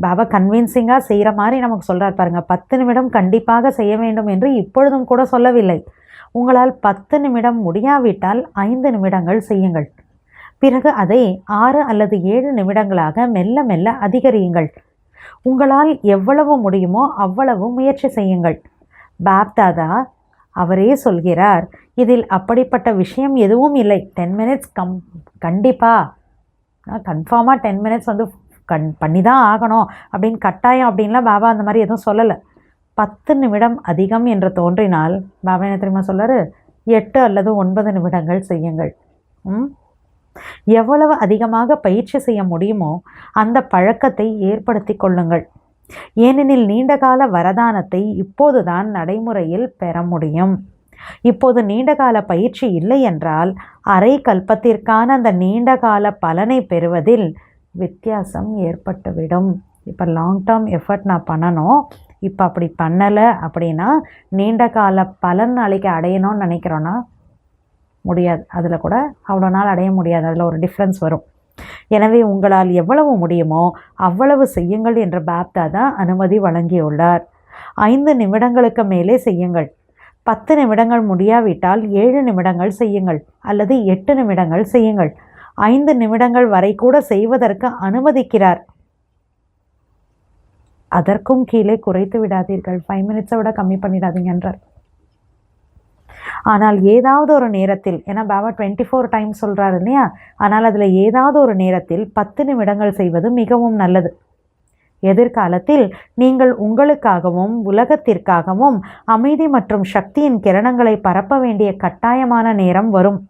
பாபா கன்வின்சிங்காக செய்கிற மாதிரி நமக்கு சொல்கிறார் பாருங்கள். 10 நிமிடம் கண்டிப்பாக செய்ய வேண்டும் என்று இப்பொழுதும் கூட சொல்லவில்லை. உங்களால் 10 நிமிடம் முடியாவிட்டால் 5 நிமிடங்கள் செய்யுங்கள். பிறகு அதை 6 அல்லது 7 நிமிடங்களாக மெல்ல மெல்ல அதிகரியுங்கள். உங்களால் எவ்வளவு முடியுமோ அவ்வளவு முயற்சி செய்யுங்கள். பாப்தாதா அவரே சொல்கிறார், இதில் அப்படிப்பட்ட விஷயம் எதுவும் இல்லை. 10 மினிட்ஸ் கன்ஃபார்மாக 10 மினிட்ஸ் பண்ணி தான் ஆகணும் அப்படின்னு கட்டாயம் அப்படின்லாம் பாபா அந்த மாதிரி எதுவும் சொல்லலை. 10 நிமிடம் அதிகம் என்று தோன்றினால் பாபா என்ன தெரியுமா சொல்கிறாரு? 8 அல்லது 9 நிமிடங்கள் செய்யுங்கள். எவ்வளவு அதிகமாக பயிற்சி செய்ய முடியுமோ அந்த பழக்கத்தை ஏற்படுத்தி கொள்ளுங்கள். ஏனெனில் நீண்டகால வரதானத்தை இப்போதுதான் நடைமுறையில் பெற முடியும். இப்போது நீண்டகால பயிற்சி இல்லை என்றால் அரை கல்பத்திற்கான அந்த நீண்டகால பலனை பெறுவதில் வித்தியாசம் ஏற்பட்டுவிடும். இப்போ லாங் டேர்ம் எஃபர்ட் நான் பண்ணணும், இப்போ அப்படி பண்ணலை அப்படின்னா நீண்டகால பலன் நாளைக்கு அடையணும்னு நினைக்கிறோன்னா முடியாது. அதில் கூட அவ்வளோ நாள் அடைய முடியாது, அதில் ஒரு டிஃப்ரென்ஸ் வரும். எனவே உங்களால் எவ்வளவு முடியுமோ அவ்வளவு செய்யுங்கள் என்று பாப்தாதா அனுமதி வழங்கியுள்ளார். 5 நிமிடங்களுக்கு மேலே செய்யுங்கள். 10 நிமிடங்கள் முடியாவிட்டால் 7 நிமிடங்கள் செய்யுங்கள் அல்லது 8 நிமிடங்கள் செய்யுங்கள். 5 நிமிடங்கள் வரை கூட செய்வதற்கு அனுமதிக்கிறார். அதற்கும் கீழே குறைத்து விடாதீர்கள். 5 மினிட்ஸை விட கம்மி பண்ணிடாதீங்க என்றார். ஆனால் ஏதாவது ஒரு நேரத்தில், ஏன்னா பாபா 24 டைம்ஸ் சொல்கிறாரு இல்லையா, ஆனால் அதில் ஏதாவது ஒரு நேரத்தில் 10 நிமிடங்கள் செய்வது மிகவும் நல்லது. எதிர்காலத்தில் நீங்கள் உங்களுக்காகவும் உலகத்திற்காகவும் அமைதி மற்றும் சக்தியின் கிரணங்களை பரப்ப வேண்டிய கட்டாயமான நேரம் வரும்.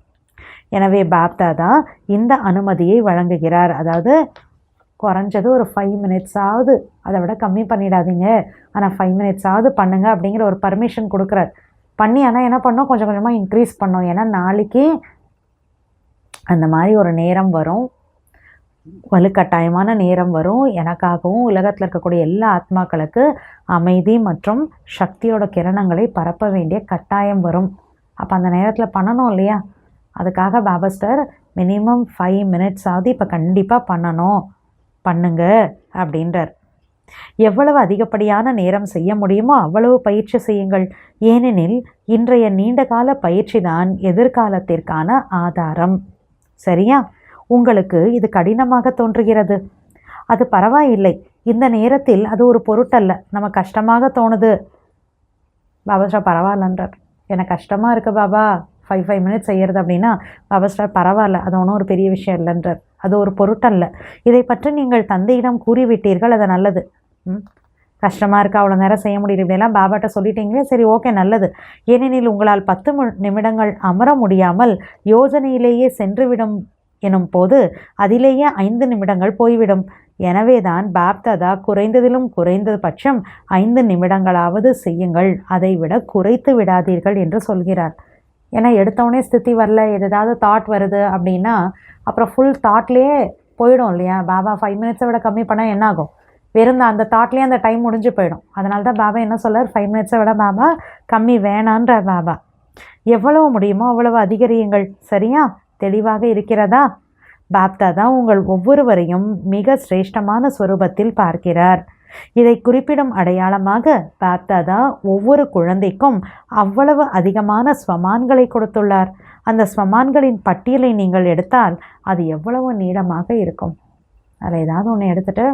எனவே பாப்தாதா இந்த அனுமதியை வழங்குகிறார். அதாவது குறைஞ்சது ஒரு 5 மினிட்ஸாவது, அதை விட கம்மி பண்ணிடாதீங்க, ஆனால் 5 மினிட்ஸாவது பண்ணுங்க அப்படிங்கிற ஒரு பர்மிஷன் கொடுக்குறார். பண்ணி ஆனால் என்ன பண்ணோம், கொஞ்சம் கொஞ்சமாக இன்க்ரீஸ் பண்ணோம். ஏன்னா நாளைக்கு அந்த மாதிரி ஒரு நேரம் வரும், வலுக்கட்டாயமான நேரம் வரும். எனக்காகவும் உலகத்தில் இருக்கக்கூடிய எல்லா ஆத்மாக்களுக்கு அமைதி மற்றும் சக்தியோட கிரணங்களை பரப்ப வேண்டிய கட்டாயம் வரும். அப்போ அந்த நேரத்தில் பண்ணணும் இல்லையா? அதுக்காக பாபாஸ்டர் மினிமம் 5 மினிட்ஸாவது இப்போ கண்டிப்பாக பண்ணுங்க அப்படின்றார். எவ்வளவு அதிகப்படியான நேரம் செய்ய முடியுமோ அவ்வளவு பயிற்சி செய்யுங்கள். ஏனெனில் இன்றைய நீண்டகால பயிற்சி தான் எதிர்காலத்திற்கான ஆதாரம். சரியா? உங்களுக்கு இது கடினமாக தோன்றுகிறது, அது பரவாயில்லை. இந்த நேரத்தில் அது ஒரு பொருட்டல்ல. நம்ம கஷ்டமாக தோணுது, பாபாஸ்டார் பரவாயில்லன்றார். எனக்கு கஷ்டமாக இருக்குது பாபா 5 மினிட்ஸ் செய்கிறது அப்படின்னா பாபாஸ்டார் பரவாயில்ல, அது ஒன்றும் ஒரு பெரிய விஷயம் இல்லைன்றார். அது ஒரு பொருட்டல்ல. இதை பற்றி நீங்கள் தந்தையிடம் கூறிவிட்டீர்கள், அது நல்லது. கஷ்டமாக இருக்கா, அவ்வளோ நேரம் செய்ய முடியல, இப்படியெல்லாம் பாபாட்ட சொல்லிட்டீங்களே, சரி ஓகே நல்லது. ஏனெனில் உங்களால் 10 நிமிடங்கள் அமர முடியாமல் யோசனையிலேயே சென்றுவிடும் எனும் போது அதிலேயே 5 நிமிடங்கள் போய்விடும். எனவே தான் பாப்தாதா குறைந்ததிலும் குறைந்த பட்சம் 5 நிமிடங்களாவது செய்யுங்கள், அதை விட குறைத்து விடாதீர்கள் என்று சொல்கிறார். ஏன்னா எடுத்தவொடனே ஸ்திதி வரல, ஏதாவது தாட் வருது அப்படின்னா அப்புறம் ஃபுல் தாட்லேயே போயிடும் இல்லையா? பாபா 5 மினிட்ஸை விட கம்மி பண்ணால் என்ன ஆகும்? வெறும் அந்த தாட்லேயே அந்த டைம் முடிஞ்சு போயிடும். அதனால தான் பாபா என்ன சொல்கிறார், 5 மினிட்ஸை விட பாபா கம்மி வேணான்றார். பாபா எவ்வளவு முடியுமோ அவ்வளவு அதிகரியுங்கள். சரியா? தெளிவாக இருக்கிறதா? பாப்தாதா உங்கள் ஒவ்வொருவரையும் மிக சிரேஷ்டமான ஸ்வரூபத்தில் பார்க்கிறார். இதை குறிப்பிடும் அடையாளமாக பாப்தாதா ஒவ்வொரு குழந்தைக்கும் அவ்வளவு அதிகமான ஸ்வமான்களை கொடுத்துள்ளார். அந்த ஸ்வமான்களின் பட்டியலை நீங்கள் எடுத்தால் அது எவ்வளவு நீளமாக இருக்கும். அதில் ஏதாவது ஒன்று எடுத்துகிட்டு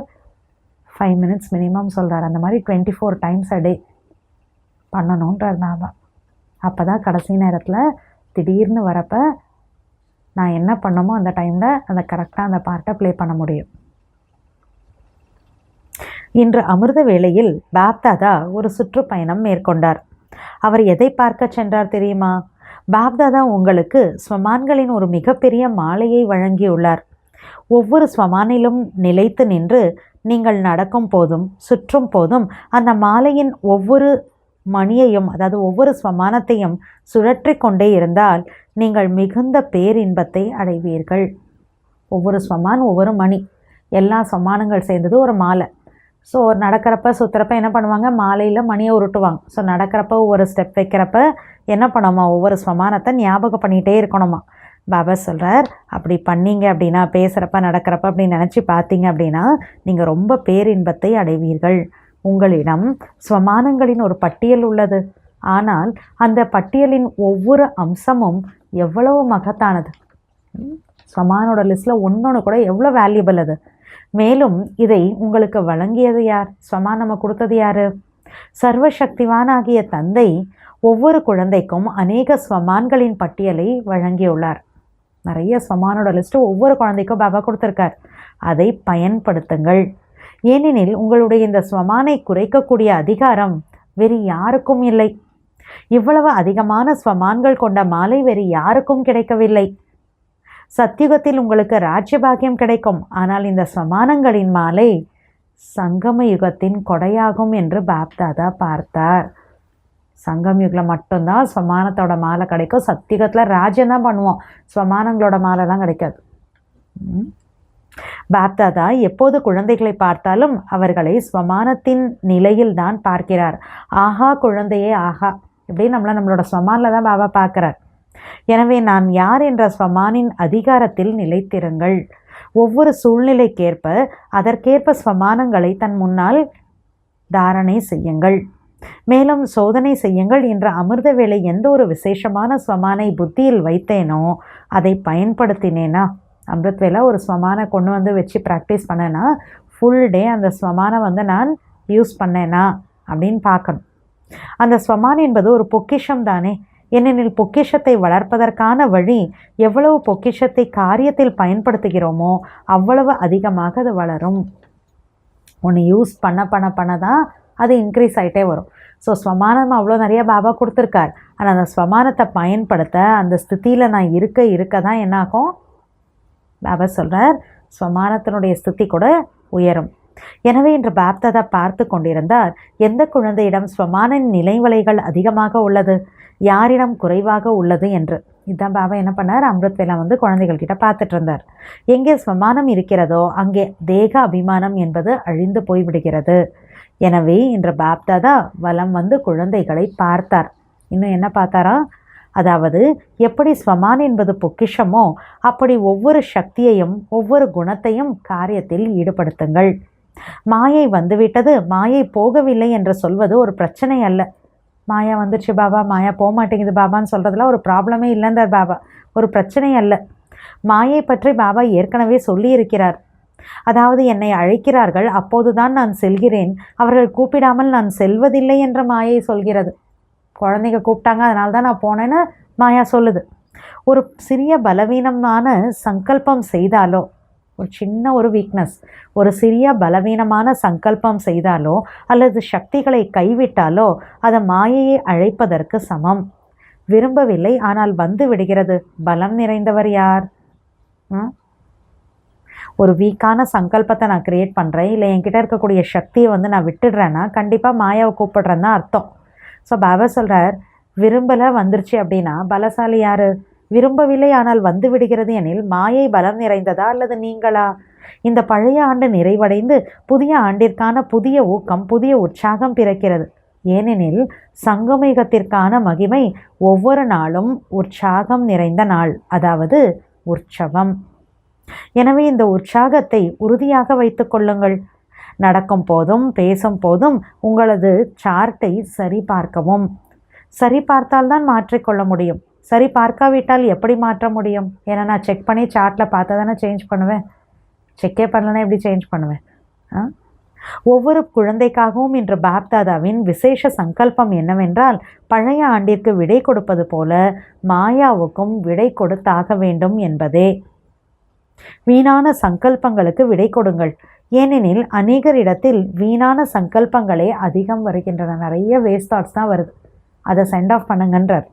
5 மினிட்ஸ் மினிமம் சொல்கிறார். அந்த மாதிரி 24 டைம்ஸ் அ டே. பண்ணணுன்றார் பாபா. அப்போ தான் கடைசி நேரத்தில் திடீர்னு வரப்போ நான் என்ன பண்ணமோ அந்த டைமில் அதை கரெக்டாக அந்த பார்ட்டை ப்ளே பண்ண முடியும். இன்று அமிர்த வேளையில் பாப்தாதா ஒரு சுற்றுப்பயணம் மேற்கொண்டார். அவர் எதை பார்க்க சென்றார் தெரியுமா? பாப்தாதா உங்களுக்கு ஸ்வமான்களின் ஒரு மிகப்பெரிய மாலையை வழங்கியுள்ளார். ஒவ்வொரு ஸ்வமானிலும் நிலைத்து நின்று நீங்கள் நடக்கும் போதும் சுற்றும் போதும் அந்த மாலையின் ஒவ்வொரு மணியையும், அதாவது ஒவ்வொரு ஸ்வமானத்தையும் சுழற்றி கொண்டே இருந்தால் நீங்கள் மிகுந்த பேரின்பத்தை அடைவீர்கள். ஒவ்வொரு ஸ்வமான் ஒவ்வொரு மணி, எல்லா ஸ்வமானங்கள் சேர்ந்தது ஒரு மாலை. ஸோ நடக்கிறப்ப சுற்றுறப்ப என்ன பண்ணுவாங்க, மாலையில் மணியை உருட்டுவாங்க. ஸோ நடக்கிறப்ப ஒவ்வொரு ஸ்டெப் வைக்கிறப்ப என்ன பண்ணுமா, ஒவ்வொரு ஸ்வமானத்தை ஞாபகம் பண்ணிகிட்டே இருக்கணுமா. பாபா சொல்கிறார், அப்படி பண்ணீங்க அப்படின்னா, பேசுகிறப்ப நடக்கிறப்ப அப்படி நினச்சி பார்த்தீங்க அப்படின்னா நீங்கள் ரொம்ப பேரின்பத்தை அடைவீர்கள். உங்களிடம் ஸ்வமானங்களின் ஒரு பட்டியல் உள்ளது. ஆனால் அந்த பட்டியலின் ஒவ்வொரு அம்சமும் எவ்வளவு மகத்தானது. ஸ்வமானோட லிஸ்ட்டில் ஒன்றொன்று கூட எவ்வளோ வேல்யூபிள் அது. மேலும் இதை உங்களுக்கு வழங்கியது யார்? ஸ்வமான் நம்ம கொடுத்தது யார்? சர்வசக்திவானாகிய தந்தை ஒவ்வொரு குழந்தைக்கும் அநேக ஸ்வமான்களின் பட்டியலை வழங்கியுள்ளார். நிறைய ஸ்வமானோட லிஸ்ட்டு ஒவ்வொரு குழந்தைக்கும் பாபா கொடுத்துருக்கார். அதை பயன்படுத்துங்கள். ஏனெனில் உங்களுடைய இந்த ஸ்வமானை குறைக்கக்கூடிய அதிகாரம் வேறு யாருக்கும் இல்லை. இவ்வளவு அதிகமான ஸ்வமான்கள் கொண்ட மாலை வேறு யாருக்கும் கிடைக்கவில்லை. சத்தியுகத்தில் உங்களுக்கு ராஜ்யபாகியம் கிடைக்கும். ஆனால் இந்த ஸ்வமானங்களின் மாலை சங்கம யுகத்தின் கொடையாகும் என்று பாப்தாதா பார்த்தார். சங்கம் யுகில் மட்டும்தான் ஸ்வமானத்தோட மாலை கிடைக்கும். சத்தியுகத்தில் ராஜ்யம் பண்ணுவோம், ஸ்வமானங்களோட மாலைலாம் கிடைக்காது. பாப்தாதா எப்போது குழந்தைகளை பார்த்தாலும் அவர்களை ஸ்வமானத்தின் நிலையில் தான் பார்க்கிறார். ஆஹா குழந்தையே ஆஹா, இப்படி நம்மளோட ஸ்வமானில் தான் பாபா பார்க்குறார். எனவே நான் யார் என்ற ஸ்வமானின் அதிகாரத்தில் நிலைத்திருங்கள். ஒவ்வொரு சூழ்நிலைக்கேற்ப அதற்கேற்ப ஸ்வமானங்களை தன் முன்னால் தாரணை செய்யுங்கள். மேலும் சோதனை செய்யுங்கள். என்ற அமிர்த வேளை எந்த ஒரு விசேஷமான ஸ்வமானை புத்தியில் வைத்தேனோ அதை பயன்படுத்தினேனா, அமிர்த வேளை ஒரு ஸ்வமானை கொண்டு வந்து வச்சு ப்ராக்டிஸ் பண்ணேன்னா ஃபுல் டே அந்த ஸ்வமானை நான் யூஸ் பண்ணேனா அப்படின்னு பார்க்கணும். அந்த ஸ்வமான் என்பது ஒரு பொக்கிஷம் தானே. ஏனெனில் பொக்கிஷத்தை வளர்ப்பதற்கான வழி, எவ்வளவு பொக்கிஷத்தை காரியத்தில் பயன்படுத்துகிறோமோ அவ்வளவு அதிகமாக அது வளரும். ஒன்று யூஸ் பண்ண தான் அது இன்க்ரீஸ் ஆகிட்டே வரும். ஸோ ஸ்வமானம் அவ்வளோ நிறைய பாபா கொடுத்துருக்கார். ஆனால் அந்த ஸ்வமானத்தை பயன்படுத்த அந்த ஸ்திதியில் நான் இருக்க தான் என்னாகும், பாபா சொல்கிறார், ஸ்வமானத்தினுடைய ஸ்திதி கூட உயரும். எனவே இன்று பாப்தாதா பார்த்து கொண்டிருந்தார், எந்த குழந்தையிடம் ஸ்வமானின் நிலைவலைகள் அதிகமாக உள்ளது, யாரிடம் குறைவாக உள்ளது என்று. இதுதான் பாபா என்ன பண்ணார், அமிர்த வேளை குழந்தைகள்கிட்ட பார்த்துட்டு இருந்தார். எங்கே ஸ்வமானம் இருக்கிறதோ அங்கே தேக அபிமானம் என்பது அழிந்து போய்விடுகிறது. எனவே இன்று பாப்தாதா வலம் குழந்தைகளை பார்த்தார். இன்னும் என்ன பார்த்தாரா, அதாவது எப்படி ஸ்வமான் என்பது பொக்கிஷமோ அப்படி ஒவ்வொரு சக்தியையும் ஒவ்வொரு குணத்தையும் காரியத்தில் ஈடுபடுத்துங்கள். மாயை வந்துவிட்டது, மாயை போகவில்லை என்று சொல்வது ஒரு பிரச்சனை அல்ல. மாயா வந்துடுச்சு பாபா, மாயா போக மாட்டேங்குது பாபான்னு சொல்கிறதுல ஒரு ப்ராப்ளமே இல்லைன்றார் பாபா. ஒரு பிரச்சனை அல்ல. மாயை பற்றி பாபா ஏற்கனவே சொல்லியிருக்கிறார். அதாவது என்னை அழைக்கிறார்கள், அப்போதுதான் நான் செல்கிறேன், அவர்கள் கூப்பிடாமல் நான் செல்வதில்லை என்ற மாயை சொல்கிறது. குழந்தைங்க கூப்பிட்டாங்க அதனால தான் நான் போனேன்னு மாயா சொல்லுது. ஒரு சிறிய பலவீனமான சங்கல்பம் செய்தாலோ, ஒரு சின்ன ஒரு வீக்னஸ், ஒரு சிறிய பலவீனமான சங்கல்பம் செய்தாலோ அல்லது சக்திகளை கைவிட்டாலோ அது மாயையை அழைப்பதற்கு சமம். விரும்பவில்லை ஆனால் வந்து விடுகிறது. பலம் நிறைந்தவர் யார்? ஒரு வீக்கான சங்கல்பத்தை நான் கிரியேட் பண்ணுறேன், இல்லை என்கிட்ட இருக்கக்கூடிய சக்தியை நான் விட்டுடுறேன்னா கண்டிப்பாக மாயாவை கூப்பிடுறேன்னு தான் அர்த்தம். ஸோ பாபா சொல்கிறார், விரும்பலை வந்துருச்சு அப்படின்னா பலசாலி யார்? விரும்பவில்லை ஆனால் வந்து விடுகிறது எனில் மாயை பலம் நிறைந்ததா அல்லது நீங்களா? இந்த பழைய ஆண்டு நிறைவடைந்து புதிய ஆண்டிற்கான புதிய ஊக்கம், புதிய உற்சாகம் பிறக்கிறது. ஏனெனில் சங்கமயுகத்திற்கான மகிமை ஒவ்வொரு நாளும் உற்சாகம் நிறைந்த நாள், அதாவது உற்சவம். எனவே இந்த உற்சாகத்தை உறுதியாக வைத்து கொள்ளுங்கள். நடக்கும் போதும் பேசும் போதும் உங்களது சார்ட்டை சரி பார்க்கவும். சரி பார்த்தால்தான் மாற்றிக்கொள்ள முடியும். சரி பார்க்காவிட்டால் எப்படி மாற்ற முடியும்? ஏன்னா நான் செக் பண்ணி சார்ட்டில் பார்த்தா தானே சேஞ்ச் பண்ணுவேன். செக்கே பண்ணலன்னா எப்படி சேஞ்ச் பண்ணுவேன்? ஒவ்வொரு குழந்தைக்காகவும் இன்று பாப்தாதாவின் விசேஷ சங்கல்பம் என்னவென்றால், பழைய ஆண்டிற்கு விடை கொடுப்பது போல மாயாவுக்கும் விடை கொடுத்தாக வேண்டும் என்பதே. வீணான சங்கல்பங்களுக்கு விடை கொடுங்கள். ஏனெனில் அநேகரிடத்தில் வீணான சங்கல்பங்களே அதிகம் வருகின்றன. நிறைய வேஸ்ட் தாட்ஸ் தான் வருது. அதை சென்ட் ஆஃப் பண்ணுங்கன்றார்.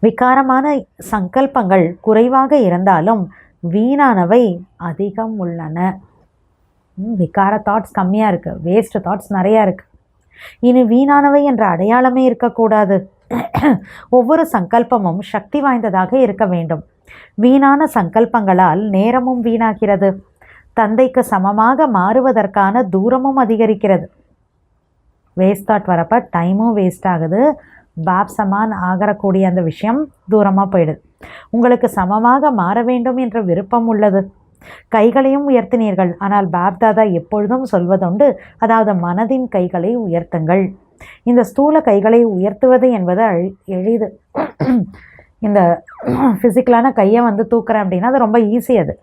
விகாரமான சங்கல்பங்கள் குறைவாக இருந்தாலும் வீணானவை அதிகம் உள்ளன. விகார தாட்ஸ் கம்மியாக இருக்குது, வேஸ்ட் தாட்ஸ் நிறையா இருக்குது. இனி வீணானவை என்ற அடையாளமே இருக்கக்கூடாது. ஒவ்வொரு சங்கல்பமும் சக்தி வாய்ந்ததாக இருக்க வேண்டும். வீணான சங்கல்பங்களால் நேரமும் வீணாகிறது. தந்தைக்கு சமமாக மாறுவதற்கான தூரமும் அதிகரிக்கிறது. வேஸ்ட் தாட் வரப்போ டைமும் வேஸ்ட் ஆகுது. பாப் சமான் ஆகக்கூடிய அந்த விஷயம் தூரமாக போயிடுது. உங்களுக்கு சமமாக மாற வேண்டும் என்ற விருப்பம் உள்ளது. கைகளையும் உயர்த்தினீர்கள். ஆனால் பாப்தாதா எப்பொழுதும் சொல்வதுண்டு, அதாவது மனதின் கைகளை உயர்த்துங்கள். இந்த ஸ்தூல கைகளை உயர்த்துவது என்பது எளிது. இந்த ஃபிசிக்கலான கையை தூக்குறேன் அப்படின்னா அது ரொம்ப ஈஸி. அது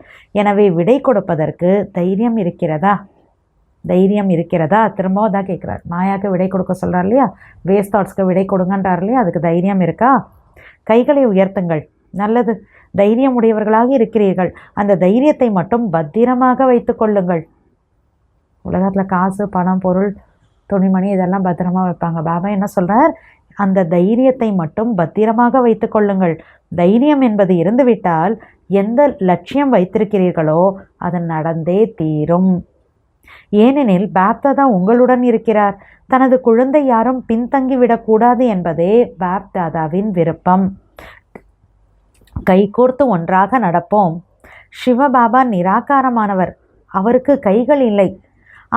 எனவே விடை கொடுப்பதற்கு தைரியம் இருக்கிறதா? தைரியம் இருக்கிறதா? திரும்பவும் தான் கேட்குறார். மாயாவுக்கு விடை கொடுக்க சொல்கிறார் இல்லையா, வேஸ்ட் தாட்ஸ்க்கு விடை கொடுங்கன்றார் இல்லையா, அதுக்கு தைரியம் இருக்கா? கைகளை உயர்த்துங்கள். நல்லது, தைரியம் உடையவர்களாக இருக்கிறீர்கள். அந்த தைரியத்தை மட்டும் பத்திரமாக வைத்து கொள்ளுங்கள். உலகத்தில் காசு, பணம், பொருள், துணிமணி இதெல்லாம் பத்திரமா வைப்பாங்க. பாபா என்ன சொல்கிறார்? அந்த தைரியத்தை மட்டும் பத்திரமாக வைத்து கொள்ளுங்கள். தைரியம் என்பது இருந்துவிட்டால் எந்த லட்சியம் வைத்திருக்கிறீர்களோ அது நடந்தே தீரும். ஏனெனில் பாப்தாதா உங்களுடன் இருக்கிறார். தனது குழந்தை யாரும் பின்தங்கிவிடக்கூடாது என்பதே பாப்தாதாவின் விருப்பம். கைகோர்த்து ஒன்றாக நடப்போம். சிவபாபா நிராகாரமானவர். அவருக்கு கைகள் இல்லை.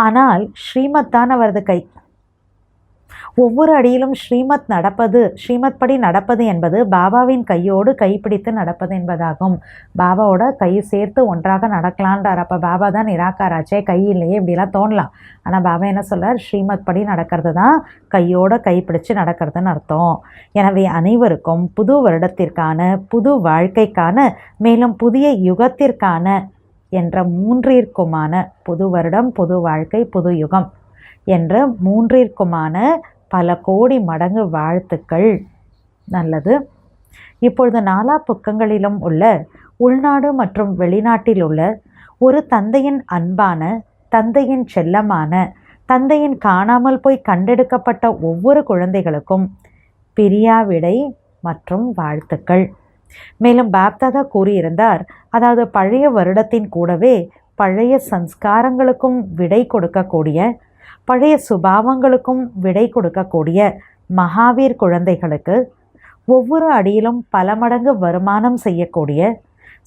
ஆனால் ஸ்ரீமத் தான் அவரது கை. ஒவ்வொரு அடியிலும் ஸ்ரீமத் படி நடப்பது என்பது பாபாவின் கையோடு கைப்பிடித்து நடப்பது என்பதாகும். பாபாவோட கை சேர்த்து ஒன்றாக நடக்கலான்றார். அப்போ பாபா தான் நிராகாராச்சே, கை இல்லையே இப்படிலாம் தோணலாம். ஆனால் பாபா என்ன சொல்றார்? ஸ்ரீமத் படி நடக்கிறது தான் கையோட கைப்பிடிச்சு நடக்கிறதுன்னு அர்த்தம். எனவே அனைவருக்கும் புது வருடத்திற்கான, புது வாழ்க்கைக்கான, மேலும் புதிய யுகத்திற்கான என்ற மூன்றிற்குமான, புது வருடம், புது வாழ்க்கை, புது யுகம் என்ற மூன்றிற்குமான பல கோடி மடங்கு வாழ்த்துக்கள். நல்லது. இப்பொழுது நாலா பக்கங்களிலும் உள்ள உள்நாடு மற்றும் வெளிநாட்டில் உள்ள ஒரு தந்தையின் அன்பான, தந்தையின் செல்லமான, தந்தையின் காணாமல் போய் கண்டெடுக்கப்பட்ட ஒவ்வொரு குழந்தைகளுக்கும் பிரியாவிடை மற்றும் வாழ்த்துக்கள். மேலும் பாப்தாதா கூறியிருந்தார், அதாவது பழைய வருடத்தின் கூடவே பழைய சம்ஸ்காரங்களுக்கும் விடை கொடுக்கக்கூடிய, பழைய சுபாவங்களுக்கும் விடை கொடுக்கக்கூடிய மகாவீர் குழந்தைகளுக்கு ஒவ்வொரு அடியிலும் பல மடங்கு வருமானம் செய்யக்கூடிய,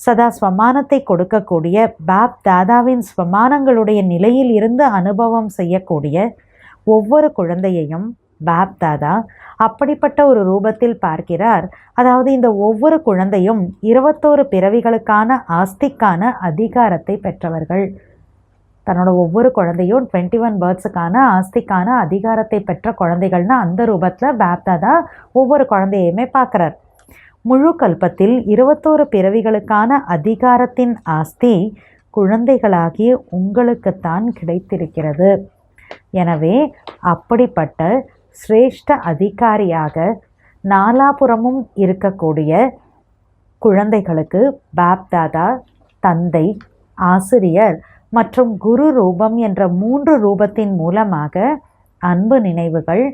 சதா ஸ்வமானத்தை கொடுக்கக்கூடிய, பாப் தாதாவின் ஸ்வமானங்களுடைய நிலையில் இருந்து அனுபவம் செய்யக்கூடிய ஒவ்வொரு குழந்தையையும் பாப் தாதா அப்படிப்பட்ட ஒரு ரூபத்தில் பார்க்கிறார். அதாவது இந்த ஒவ்வொரு குழந்தையும் 21 பிறவிகளுக்கான ஆஸ்திக்கான அதிகாரத்தை பெற்றவர்கள். தன்னோட ஒவ்வொரு குழந்தையும் 21 பேர்ட்ஸுக்கான ஆஸ்திக்கான அதிகாரத்தை பெற்ற குழந்தைகள்னு அந்த ரூபத்தில் பாப்தாதா ஒவ்வொரு குழந்தையுமே பார்க்குறார். முழு கல்பத்தில் 21 பிறவிகளுக்கான அதிகாரத்தின் ஆஸ்தி குழந்தைகளாகிய உங்களுக்குத்தான் கிடைத்திருக்கிறது. எனவே அப்படிப்பட்ட சிரேஷ்ட அதிகாரியாக நாலாபுறமும் இருக்கக்கூடிய குழந்தைகளுக்கு பாப்தாதா தந்தை, ஆசிரியர் மற்றும் குரு ரூபம் என்ற 3 ரூபத்தின் மூலமாக அன்பு நினைவுகள்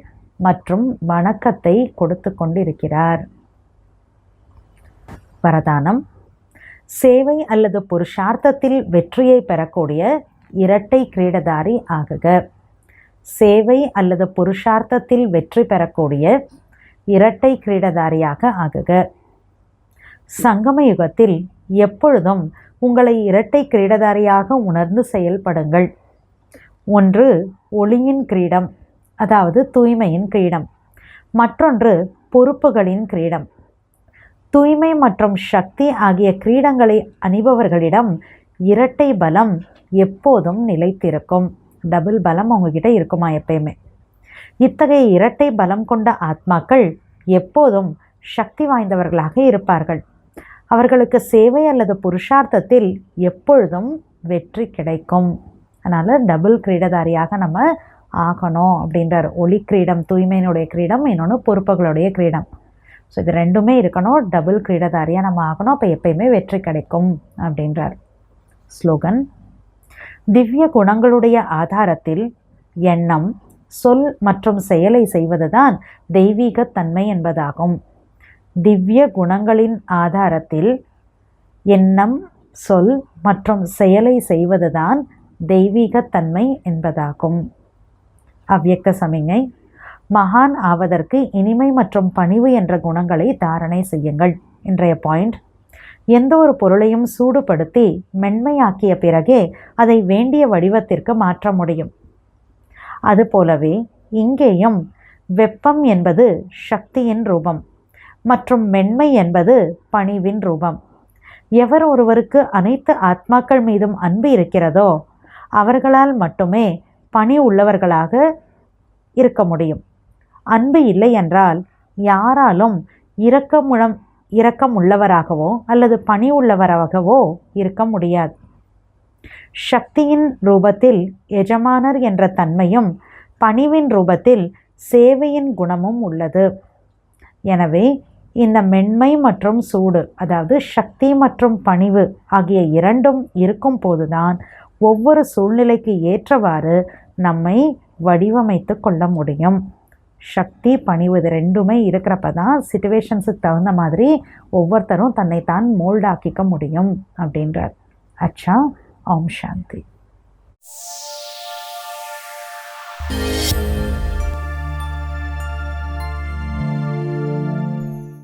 மற்றும் வணக்கத்தை கொடுத்து கொண்டிருக்கிறார். வரதானம். சேவை அல்லது புருஷார்த்தத்தில் வெற்றியை பெறக்கூடிய இரட்டை கிரீடதாரி ஆகுக. சேவை அல்லது புருஷார்த்தத்தில் வெற்றி பெறக்கூடிய இரட்டை கிரீடதாரியாக ஆகுக. சங்கம யுகத்தில் எப்பொழுதும் உங்களை இரட்டை கிரீடதாரியாக உணர்ந்து செயல்படுங்கள். ஒன்று ஒளியின் கிரீடம், அதாவது தூய்மையின் கிரீடம். மற்றொன்று பொறுப்புகளின் கிரீடம். தூய்மை மற்றும் சக்தி ஆகிய கிரீடங்களை அணிபவர்களிடம் இரட்டை பலம் எப்போதும் நிலைத்திருக்கும். டபுள் பலம் உங்ககிட்ட இருக்குமா எப்பயுமே? இத்தகைய இரட்டை பலம் கொண்ட ஆத்மாக்கள் எப்போதும் சக்தி வாய்ந்தவர்களாக இருப்பார்கள். அவர்களுக்கு சேவை அல்லது புருஷார்த்தத்தில் எப்பொழுதும் வெற்றி கிடைக்கும். அதனால் டபுள் கிரீடதாரியாக நம்ம ஆகணும் அப்படின்றார். ஒளி கிரீடம் தூய்மையினுடைய கிரீடம், இன்னொன்று பொறுப்புகளுடைய கிரீடம். ஸோ இது ரெண்டுமே இருக்கணும். டபுள் கிரீடதாரியாக நம்ம ஆகணும். அப்போ எப்பயுமே வெற்றி கிடைக்கும் அப்படின்றார். ஸ்லோகன்: திவ்ய குணங்களுடைய ஆதாரத்தில் எண்ணம், சொல் மற்றும் செயலை செய்வதுதான் தெய்வீகத்தன்மை என்பதாகும். திவ்ய குணங்களின் ஆதாரத்தில் எண்ணம், சொல் மற்றும் செயலை செய்வதுதான் தெய்வீகத்தன்மை என்பதாகும். அவ்யக்த சமிஞை: மகான் ஆவதற்கு இனிமை மற்றும் பணிவு என்ற குணங்களை தாரணை செய்யுங்கள். இன்றைய பாயிண்ட்: எந்த ஒரு பொருளையும் சூடுபடுத்தி மென்மையாக்கிய பிறகே அதை வேண்டிய வடிவத்திற்கு மாற்ற முடியும். அதுபோலவே இங்கேயும் வெப்பம் என்பது சக்தியின் ரூபம் மற்றும் மென்மை என்பது பணிவின் ரூபம். எவர் ஒருவருக்கு அனைத்து ஆத்மாக்கள் மீதும் அன்பு இருக்கிறதோ அவர்களால் மட்டுமே பணி உள்ளவர்களாக இருக்க முடியும். அன்பு இல்லை என்றால் யாராலும் இரக்கம் உள்ளவராகவோ அல்லது பணி உள்ளவராகவோ இருக்க முடியாது. சக்தியின் ரூபத்தில் எஜமானர் என்ற தன்மையும் பணிவின் ரூபத்தில் சேவையின் குணமும் உள்ளது. எனவே இந்த மென்மை மற்றும் சூடு, அதாவது சக்தி மற்றும் பணிவு ஆகிய இரண்டும் இருக்கும் போதுதான் ஒவ்வொரு சூழ்நிலைக்கு ஏற்றவாறு நம்மை வடிவமைத்து கொள்ள முடியும். சக்தி, பணிவு இது ரெண்டுமே இருக்கிறப்ப தான் சிச்சுவேஷன்ஸுக்கு தகுந்த மாதிரி ஒவ்வொருத்தரும் தன்னை தான் மோல்டாக்கிக்க முடியும் அப்படின்றார். அச்சா. ஓம் சாந்தி.